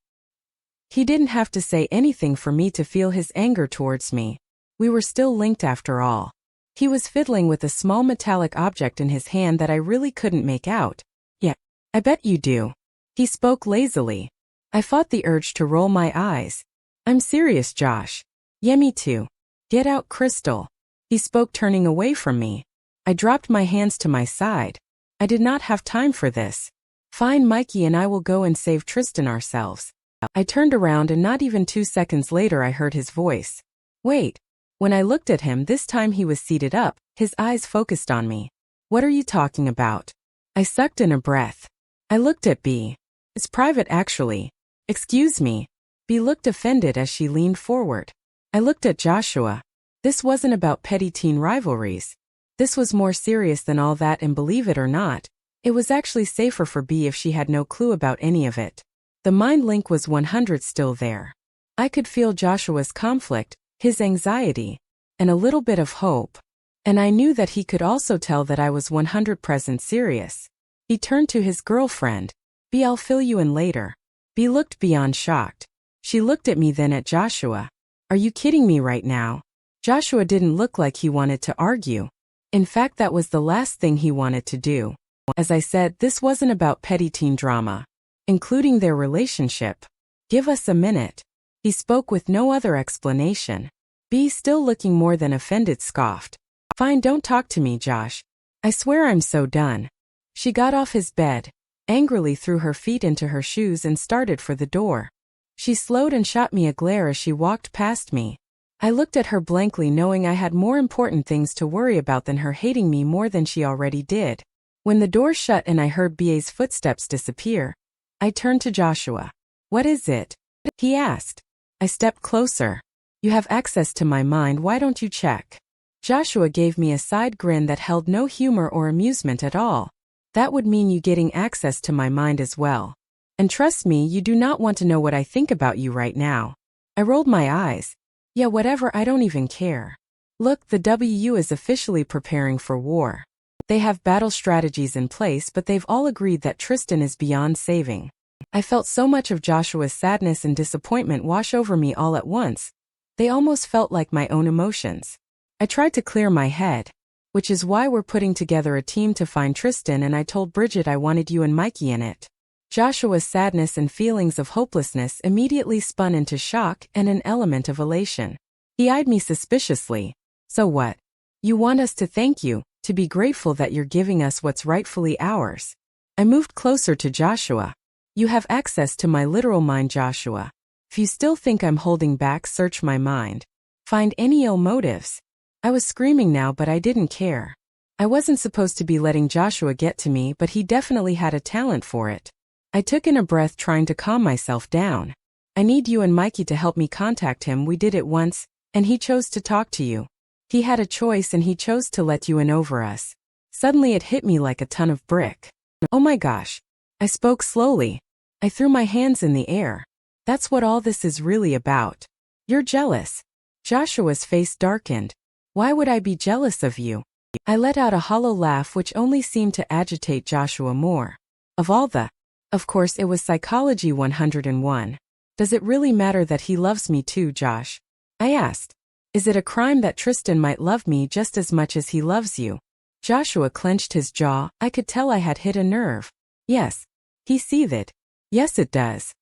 He didn't have to say anything for me to feel his anger towards me. We were still linked after all. He was fiddling with a small metallic object in his hand that I really couldn't make out. Yeah, I bet you do. He spoke lazily. I fought the urge to roll my eyes. I'm serious, Josh. Yeah, me too. Get out, Crystal. He spoke, turning away from me. I dropped my hands to my side. I did not have time for this. Fine, Mikey and I will go and save Tristan ourselves. I turned around and not even 2 seconds later I heard his voice. Wait. When I looked at him, this time he was seated up, his eyes focused on me. What are you talking about? I sucked in a breath. I looked at B. It's private actually. Excuse me. B looked offended as she leaned forward. I looked at Joshua. This wasn't about petty teen rivalries. This was more serious than all that, and believe it or not, it was actually safer for B if she had no clue about any of it. The mind link was 100 still there. I could feel Joshua's conflict, his anxiety, and a little bit of hope. And I knew that he could also tell that I was 100% serious. He turned to his girlfriend. B, I'll fill you in later. B looked beyond shocked. She looked at me, then at Joshua. Are you kidding me right now? Joshua didn't look like he wanted to argue. In fact, that was the last thing he wanted to do. As I said, this wasn't about petty teen drama, including their relationship. Give us a minute. He spoke with no other explanation. B, still looking more than offended, scoffed. Fine, don't talk to me, Josh. I swear I'm so done. She got off his bed, angrily threw her feet into her shoes and started for the door. She slowed and shot me a glare as she walked past me. I looked at her blankly, knowing I had more important things to worry about than her hating me more than she already did. When the door shut and I heard BA's footsteps disappear, I turned to Joshua. What is it? He asked. I stepped closer. You have access to my mind, why don't you check? Joshua gave me a side grin that held no humor or amusement at all. That would mean you getting access to my mind as well. And trust me, you do not want to know what I think about you right now. I rolled my eyes. Yeah, whatever, I don't even care. Look, the WU is officially preparing for war. They have battle strategies in place, but they've all agreed that Tristan is beyond saving. I felt so much of Joshua's sadness and disappointment wash over me all at once. They almost felt like my own emotions. I tried to clear my head, which is why we're putting together a team to find Tristan, and I told Bridget I wanted you and Mikey in it. Joshua's sadness and feelings of hopelessness immediately spun into shock and an element of elation. He eyed me suspiciously. So what? You want us to thank you, to be grateful that you're giving us what's rightfully ours. I moved closer to Joshua. You have access to my literal mind, Joshua. If you still think I'm holding back, search my mind. Find any ill motives. I was screaming now, but I didn't care. I wasn't supposed to be letting Joshua get to me, but he definitely had a talent for it. I took in a breath, trying to calm myself down. I need you and Mikey to help me contact him. We did it once, and he chose to talk to you. He had a choice and he chose to let you in over us. Suddenly it hit me like a ton of brick. Oh my gosh. I spoke slowly. I threw my hands in the air. That's what all this is really about. You're jealous. Joshua's face darkened. Why would I be jealous of you? I let out a hollow laugh which only seemed to agitate Joshua more. Of course it was Psychology 101. Does it really matter that he loves me too, Josh? I asked. Is it a crime that Tristan might love me just as much as he loves you? Joshua clenched his jaw. I could tell I had hit a nerve. Yes. He seethed. Yes, it does.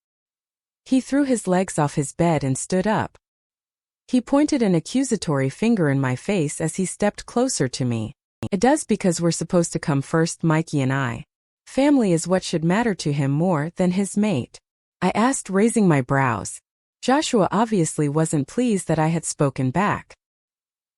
He threw his legs off his bed and stood up. He pointed an accusatory finger in my face as he stepped closer to me. It does, because we're supposed to come first, Mikey and I. Family is what should matter to him more than his mate. I asked, raising my brows. Joshua obviously wasn't pleased that I had spoken back.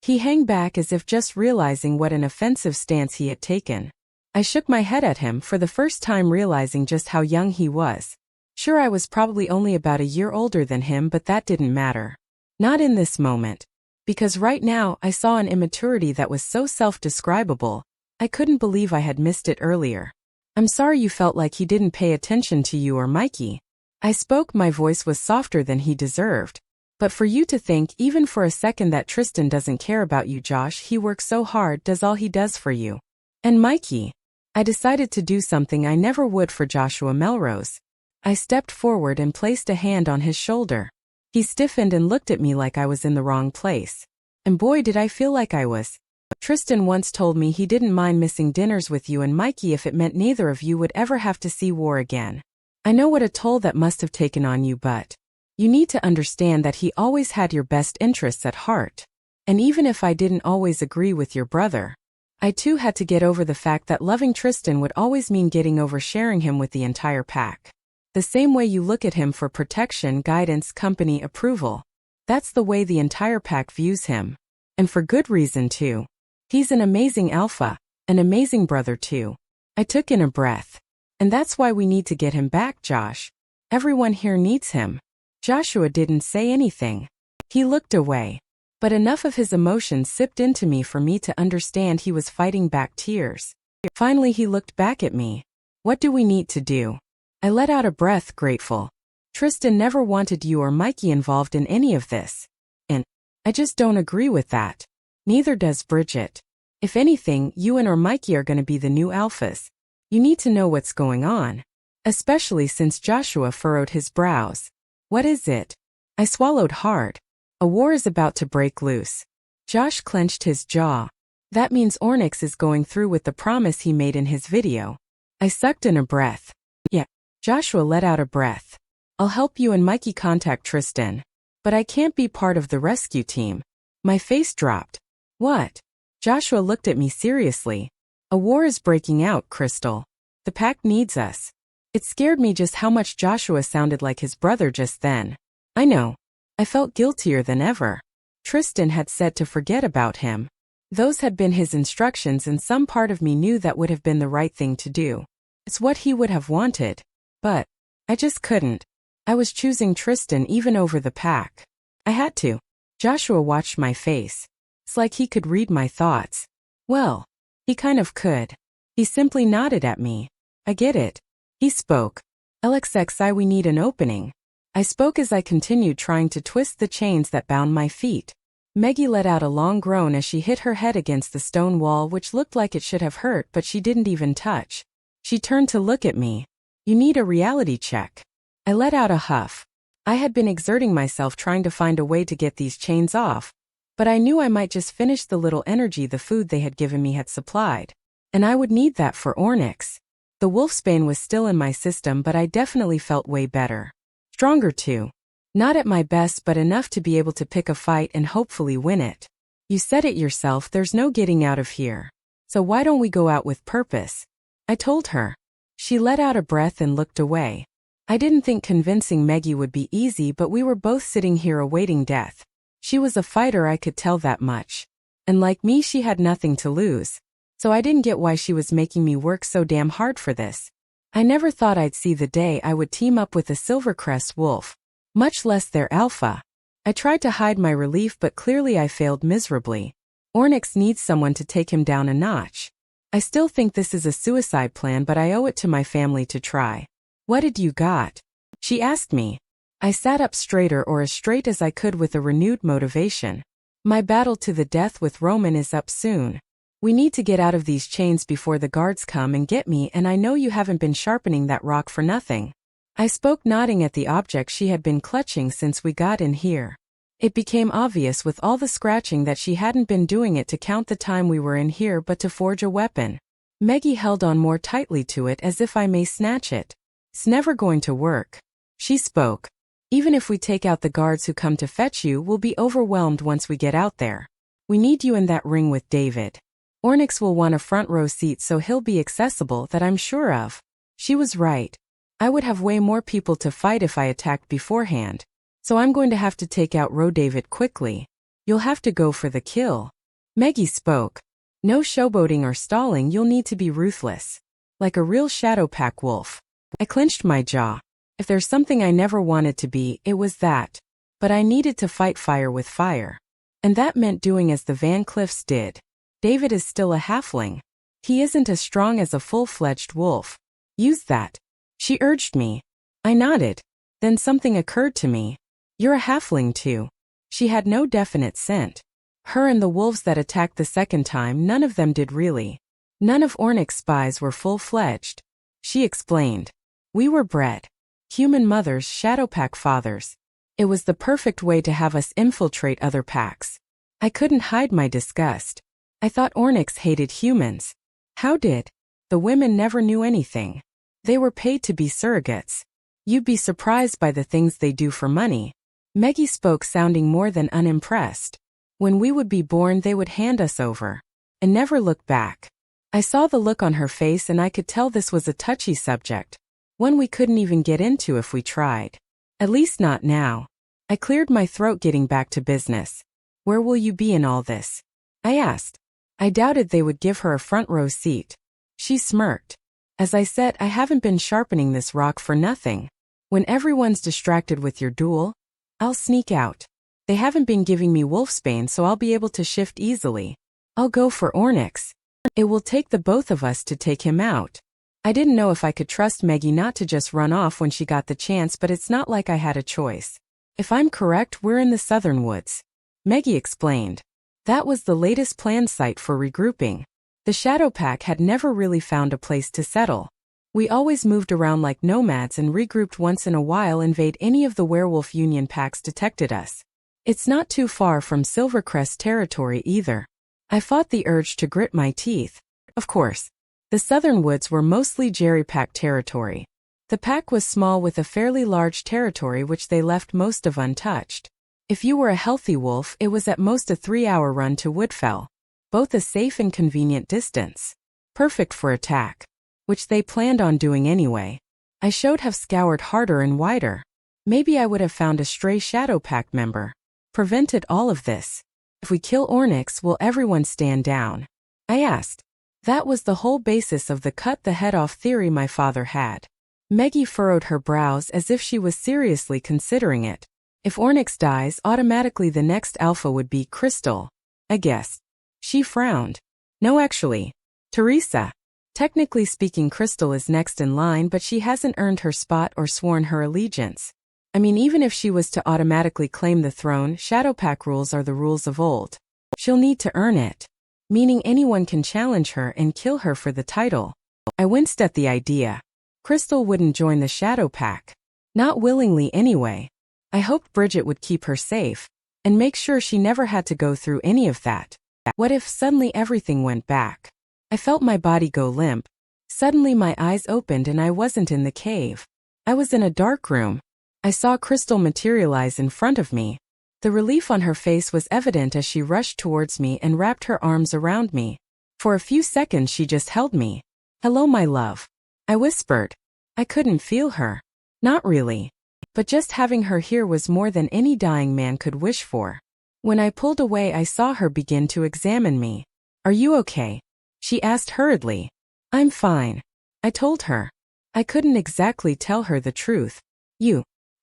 He hung back as if just realizing what an offensive stance he had taken. I shook my head at him, for the first time realizing just how young he was. Sure, I was probably only about a year older than him, but that didn't matter. Not in this moment. Because right now I saw an immaturity that was so self-describable, I couldn't believe I had missed it earlier. I'm sorry you felt like he didn't pay attention to you or Mikey. I spoke, my voice was softer than he deserved. But for you to think even for a second that Tristan doesn't care about you, Josh, he works so hard, does all he does for you. And Mikey. I decided to do something I never would for Joshua Melrose. I stepped forward and placed a hand on his shoulder. He stiffened and looked at me like I was in the wrong place. And boy, did I feel like I was. Tristan once told me he didn't mind missing dinners with you and Mikey if it meant neither of you would ever have to see war again. I know what a toll that must have taken on you, but you need to understand that he always had your best interests at heart. And even if I didn't always agree with your brother, I too had to get over the fact that loving Tristan would always mean getting over sharing him with the entire pack. The same way you look at him for protection, guidance, company, approval. That's the way the entire pack views him. And for good reason too. He's an amazing alpha, an amazing brother too. I took in a breath. And that's why we need to get him back, Josh. Everyone here needs him. Joshua didn't say anything. He looked away. But enough of his emotions sipped into me for me to understand he was fighting back tears. Finally he looked back at me. What do we need to do? I let out a breath, grateful. Tristan never wanted you or Mikey involved in any of this. And I just don't agree with that. Neither does Bridget. If anything, you and or Mikey are going to be the new alphas. You need to know what's going on. Especially since Joshua furrowed his brows. What is it? I swallowed hard. A war is about to break loose. Josh clenched his jaw. That means Ornyx is going through with the promise he made in his video. I sucked in a breath. Yeah. Joshua let out a breath. I'll help you and Mikey contact Tristan. But I can't be part of the rescue team. My face dropped. What? Joshua looked at me seriously. A war is breaking out, Crystal. The pack needs us. It scared me just how much Joshua sounded like his brother just then. I know. I felt guiltier than ever. Tristan had said to forget about him. Those had been his instructions and some part of me knew that would have been the right thing to do. It's what he would have wanted. But I just couldn't. I was choosing Tristan even over the pack. I had to. Joshua watched my face. It's like he could read my thoughts. Well, he kind of could. He simply nodded at me. I get it. He spoke. 𝐿𝐥𝐸, we need an opening. I spoke as I continued trying to twist the chains that bound my feet. Meggy let out a long groan as she hit her head against the stone wall, which looked like it should have hurt, but she didn't even touch. She turned to look at me. You need a reality check. I let out a huff. I had been exerting myself trying to find a way to get these chains off, but I knew I might just finish the little energy the food they had given me had supplied. And I would need that for Ornyx. The wolfsbane was still in my system, but I definitely felt way better. Stronger too. Not at my best, but enough to be able to pick a fight and hopefully win it. You said it yourself, there's no getting out of here. So why don't we go out with purpose? I told her. She let out a breath and looked away. I didn't think convincing Meggy would be easy, but we were both sitting here awaiting death. She was a fighter, I could tell that much. And like me, she had nothing to lose. So I didn't get why she was making me work so damn hard for this. I never thought I'd see the day I would team up with a Silvercrest wolf, much less their alpha. I tried to hide my relief, but clearly I failed miserably. Ornyx needs someone to take him down a notch. I still think this is a suicide plan, but I owe it to my family to try. What did you got? She asked me. I sat up straighter, or as straight as I could, with a renewed motivation. My battle to the death with Roman is up soon. We need to get out of these chains before the guards come and get me, and I know you haven't been sharpening that rock for nothing. I spoke, nodding at the object she had been clutching since we got in here. It became obvious with all the scratching that she hadn't been doing it to count the time we were in here, but to forge a weapon. Meggy held on more tightly to it as if I may snatch it. It's never going to work. She spoke. Even if we take out the guards who come to fetch you, we'll be overwhelmed once we get out there. We need you in that ring with David. Ornyx will want a front row seat, so he'll be accessible, that I'm sure of. She was right. I would have way more people to fight if I attacked beforehand. So I'm going to have to take out David quickly. You'll have to go for the kill. Meggy spoke. No showboating or stalling, you'll need to be ruthless. Like a real shadow pack wolf. I clenched my jaw. If there's something I never wanted to be, it was that. But I needed to fight fire with fire. And that meant doing as the Van Cliffs did. David is still a halfling. He isn't as strong as a full-fledged wolf. Use that. She urged me. I nodded. Then something occurred to me. You're a halfling too. She had no definite scent. Her and the wolves that attacked the second time, none of them did really. None of Ornyx's spies were full-fledged. She explained. We were bred. Human mothers, shadow pack fathers. It was the perfect way to have us infiltrate other packs. I couldn't hide my disgust. I thought Ornyx hated humans. How did? The women never knew anything. They were paid to be surrogates. You'd be surprised by the things they do for money. Meggy spoke, sounding more than unimpressed. When we would be born, they would hand us over and never look back. I saw the look on her face and I could tell this was a touchy subject, one we couldn't even get into if we tried. At least not now. I cleared my throat, getting back to business. Where will you be in all this? I asked. I doubted they would give her a front row seat. She smirked. As I said, I haven't been sharpening this rock for nothing. When everyone's distracted with your duel, I'll sneak out. They haven't been giving me wolfsbane, so I'll be able to shift easily. I'll go for Ornyx. It will take the both of us to take him out. I didn't know if I could trust Meggy not to just run off when she got the chance, but it's not like I had a choice. If I'm correct, we're in the southern woods. Meggy explained. That was the latest planned site for regrouping. The Shadow Pack had never really found a place to settle. We always moved around like nomads and regrouped once in a while invade any of the Werewolf Union packs detected us. It's not too far from Silvercrest territory either. I fought the urge to grit my teeth. Of course. The southern woods were mostly Jerry Pack territory. The pack was small with a fairly large territory which they left most of untouched. If you were a healthy wolf, it was at most a 3-hour run to Woodfell. Both a safe and convenient distance. Perfect for attack. Which they planned on doing anyway. I should have scoured harder and wider. Maybe I would have found a stray Shadow Pack member. Prevented all of this. If we kill Ornyx, will everyone stand down? I asked. That was the whole basis of the cut the head off theory my father had. Meggy furrowed her brows as if she was seriously considering it. If Ornyx dies, automatically the next alpha would be Crystal. I guessed. She frowned. No, actually. Teresa. Technically speaking, Crystal is next in line, but she hasn't earned her spot or sworn her allegiance. I mean, even if she was to automatically claim the throne, Shadowpack rules are the rules of old. She'll need to earn it. Meaning anyone can challenge her and kill her for the title. I winced at the idea. Crystal wouldn't join the Shadowpack. Not willingly anyway. I hoped Bridget would keep her safe and make sure she never had to go through any of that. What if suddenly everything went back? I felt my body go limp. Suddenly my eyes opened and I wasn't in the cave. I was in a dark room. I saw Crystal materialize in front of me. The relief on her face was evident as she rushed towards me and wrapped her arms around me. For a few seconds she just held me. Hello, my love. I whispered. I couldn't feel her. Not really. But just having her here was more than any dying man could wish for. When I pulled away, I saw her begin to examine me. Are you okay? She asked hurriedly. I'm fine. I told her. I couldn't exactly tell her the truth.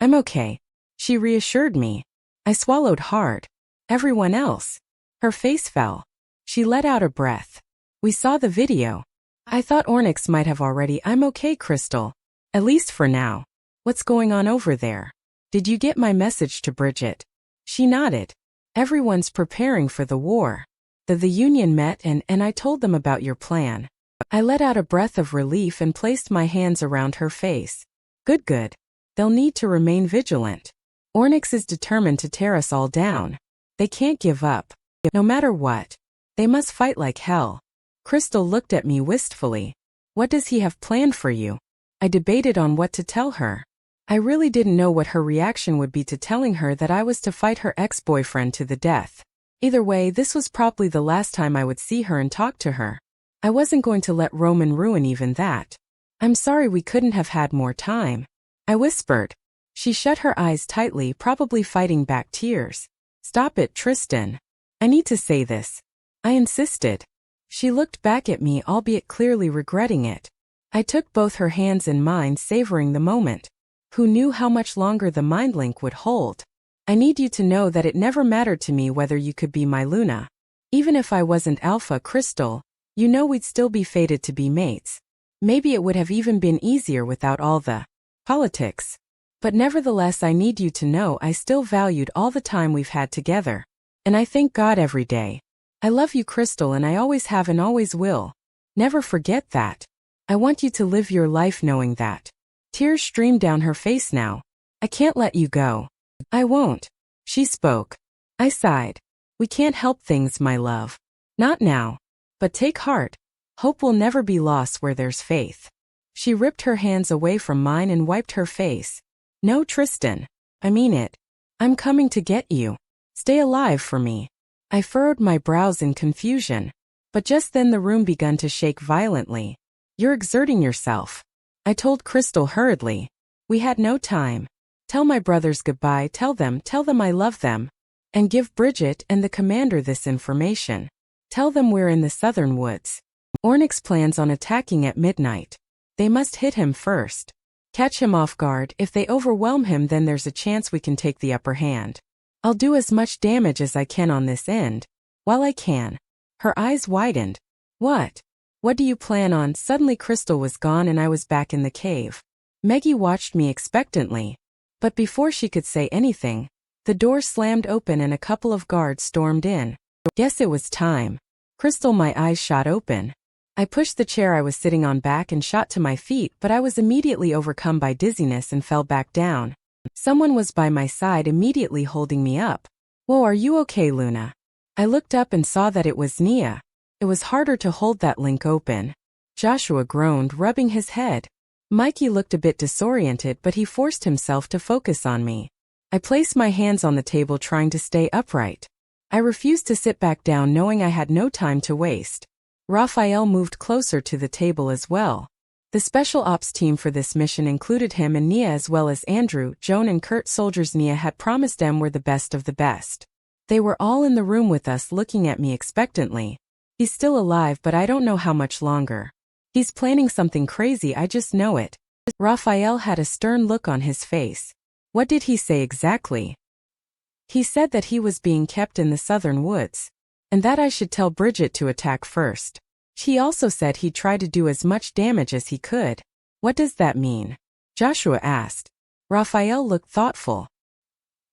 I'm okay. She reassured me. I swallowed hard. Everyone else. Her face fell. She let out a breath. We saw the video. I thought Ornyx might have already. I'm okay, Crystal. At least for now. What's going on over there? Did you get my message to Bridget? She nodded. Everyone's preparing for the war. The Union met and I told them about your plan. I let out a breath of relief and placed my hands around her face. Good. They'll need to remain vigilant. Ornyx is determined to tear us all down. They can't give up. No matter what. They must fight like hell. Crystal looked at me wistfully. What does he have planned for you? I debated on what to tell her. I really didn't know what her reaction would be to telling her that I was to fight her ex-boyfriend to the death. Either way, this was probably the last time I would see her and talk to her. I wasn't going to let Roman ruin even that. I'm sorry we couldn't have had more time. I whispered. She shut her eyes tightly, probably fighting back tears. Stop it, Tristan. I need to say this. I insisted. She looked back at me, albeit clearly regretting it. I took both her hands in mine, savoring the moment. Who knew how much longer the mind link would hold? I need you to know that it never mattered to me whether you could be my Luna. Even if I wasn't Alpha Crystal, you know we'd still be fated to be mates. Maybe it would have even been easier without all the politics. But nevertheless, I need you to know I still valued all the time we've had together. And I thank God every day. I love you, Crystal, and I always have and always will. Never forget that. I want you to live your life knowing that. Tears streamed down her face now. I can't let you go. I won't. She spoke. I sighed. We can't help things, my love. Not now. But take heart. Hope will never be lost where there's faith. She ripped her hands away from mine and wiped her face. No, Tristan. I mean it. I'm coming to get you. Stay alive for me. I furrowed my brows in confusion. But just then the room began to shake violently. You're exerting yourself. I told Crystal hurriedly. We had no time. Tell my brothers goodbye, tell them I love them. And give Bridget and the commander this information. Tell them we're in the southern woods. Ornyx plans on attacking at midnight. They must hit him first. Catch him off guard. If they overwhelm him, then there's a chance we can take the upper hand. I'll do as much damage as I can on this end. While I can. Her eyes widened. What? What do you plan on? Suddenly Crystal was gone and I was back in the cave. Meggy watched me expectantly. But before she could say anything, the door slammed open and a couple of guards stormed in. Guess it was time. Crystal, my eyes shot open. I pushed the chair I was sitting on back and shot to my feet, but I was immediately overcome by dizziness and fell back down. Someone was by my side, immediately holding me up. Whoa, are you okay, Luna? I looked up and saw that it was Nia. It was harder to hold that link open. Joshua groaned, rubbing his head. Mikey looked a bit disoriented, but he forced himself to focus on me. I placed my hands on the table, trying to stay upright. I refused to sit back down, knowing I had no time to waste. Raphael moved closer to the table as well. The special ops team for this mission included him and Nia, as well as Andrew, Joan and Kurt. Soldiers Nia had promised them were the best of the best. They were all in the room with us, looking at me expectantly. He's still alive, but I don't know how much longer. He's planning something crazy, I just know it. Raphael had a stern look on his face. What did he say exactly? He said that he was being kept in the southern woods, and that I should tell Bridget to attack first. He also said he'd try to do as much damage as he could. What does that mean? Joshua asked. Raphael looked thoughtful.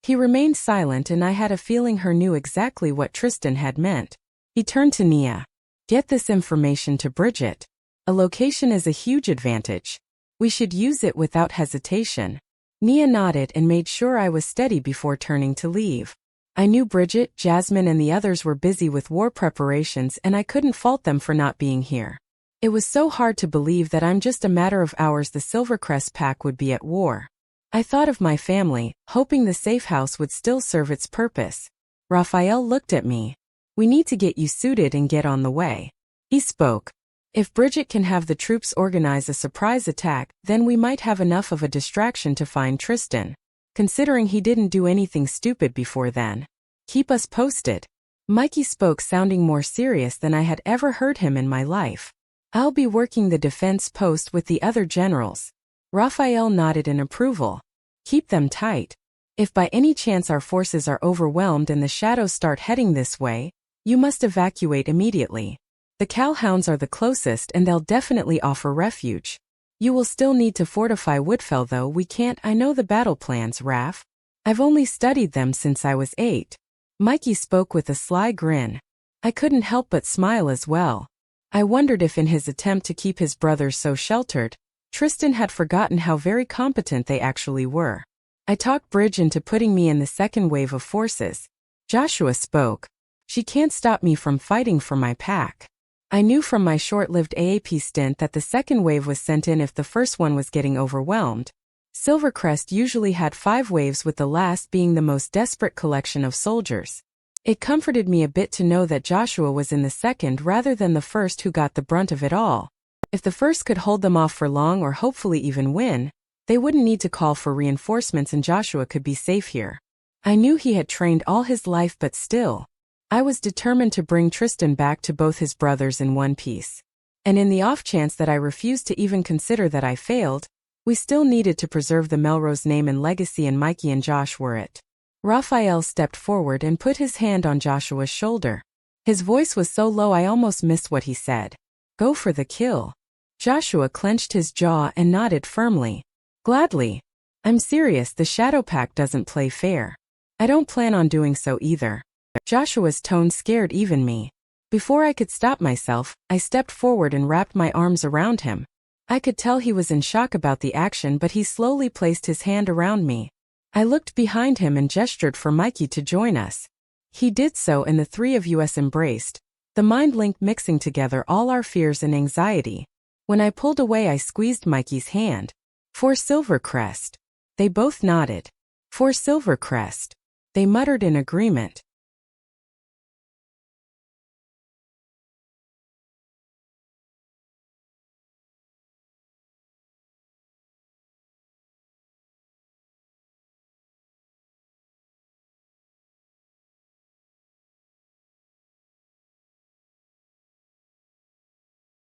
He remained silent, and I had a feeling he knew exactly what Tristan had meant. He turned to Nia. Get this information to Bridget. A location is a huge advantage. We should use it without hesitation. Nia nodded and made sure I was steady before turning to leave. I knew Bridget, Jasmine and the others were busy with war preparations, and I couldn't fault them for not being here. It was so hard to believe that I'm just a matter of hours the Silvercrest pack would be at war. I thought of my family, hoping the safe house would still serve its purpose. Raphael looked at me. We need to get you suited and get on the way. He spoke. If Bridget can have the troops organize a surprise attack, then we might have enough of a distraction to find Tristan. Considering he didn't do anything stupid before then. Keep us posted. Mikey spoke, sounding more serious than I had ever heard him in my life. I'll be working the defense post with the other generals. Raphael nodded in approval. Keep them tight. If by any chance our forces are overwhelmed and the shadows start heading this way, you must evacuate immediately. The Calhounds are the closest and they'll definitely offer refuge. You will still need to fortify Woodfell, though. We can't. I know the battle plans, Raph. I've only studied them since I was 8. Mikey spoke with a sly grin. I couldn't help but smile as well. I wondered if in his attempt to keep his brothers so sheltered, Tristan had forgotten how very competent they actually were. I talked Bridge into putting me in the second wave of forces. Joshua spoke. She can't stop me from fighting for my pack. I knew from my short-lived AAP stint that the second wave was sent in if the first one was getting overwhelmed. Silvercrest usually had 5 waves, with the last being the most desperate collection of soldiers. It comforted me a bit to know that Joshua was in the second rather than the first who got the brunt of it all. If the first could hold them off for long or hopefully even win, they wouldn't need to call for reinforcements and Joshua could be safe here. I knew he had trained all his life, but still. I was determined to bring Tristan back to both his brothers in one piece. And in the off chance that I refused to even consider that I failed, we still needed to preserve the Melrose name and legacy, and Mikey and Josh were it. Raphael stepped forward and put his hand on Joshua's shoulder. His voice was so low I almost missed what he said. Go for the kill. Joshua clenched his jaw and nodded firmly. Gladly. I'm serious, the Shadow Pack doesn't play fair. I don't plan on doing so either. Joshua's tone scared even me. Before I could stop myself, I stepped forward and wrapped my arms around him. I could tell he was in shock about the action, but he slowly placed his hand around me. I looked behind him and gestured for Mikey to join us. He did so and the three of us embraced, the mind link mixing together all our fears and anxiety. When I pulled away, I squeezed Mikey's hand. "For Silvercrest." They both nodded. "For Silvercrest." They muttered in agreement.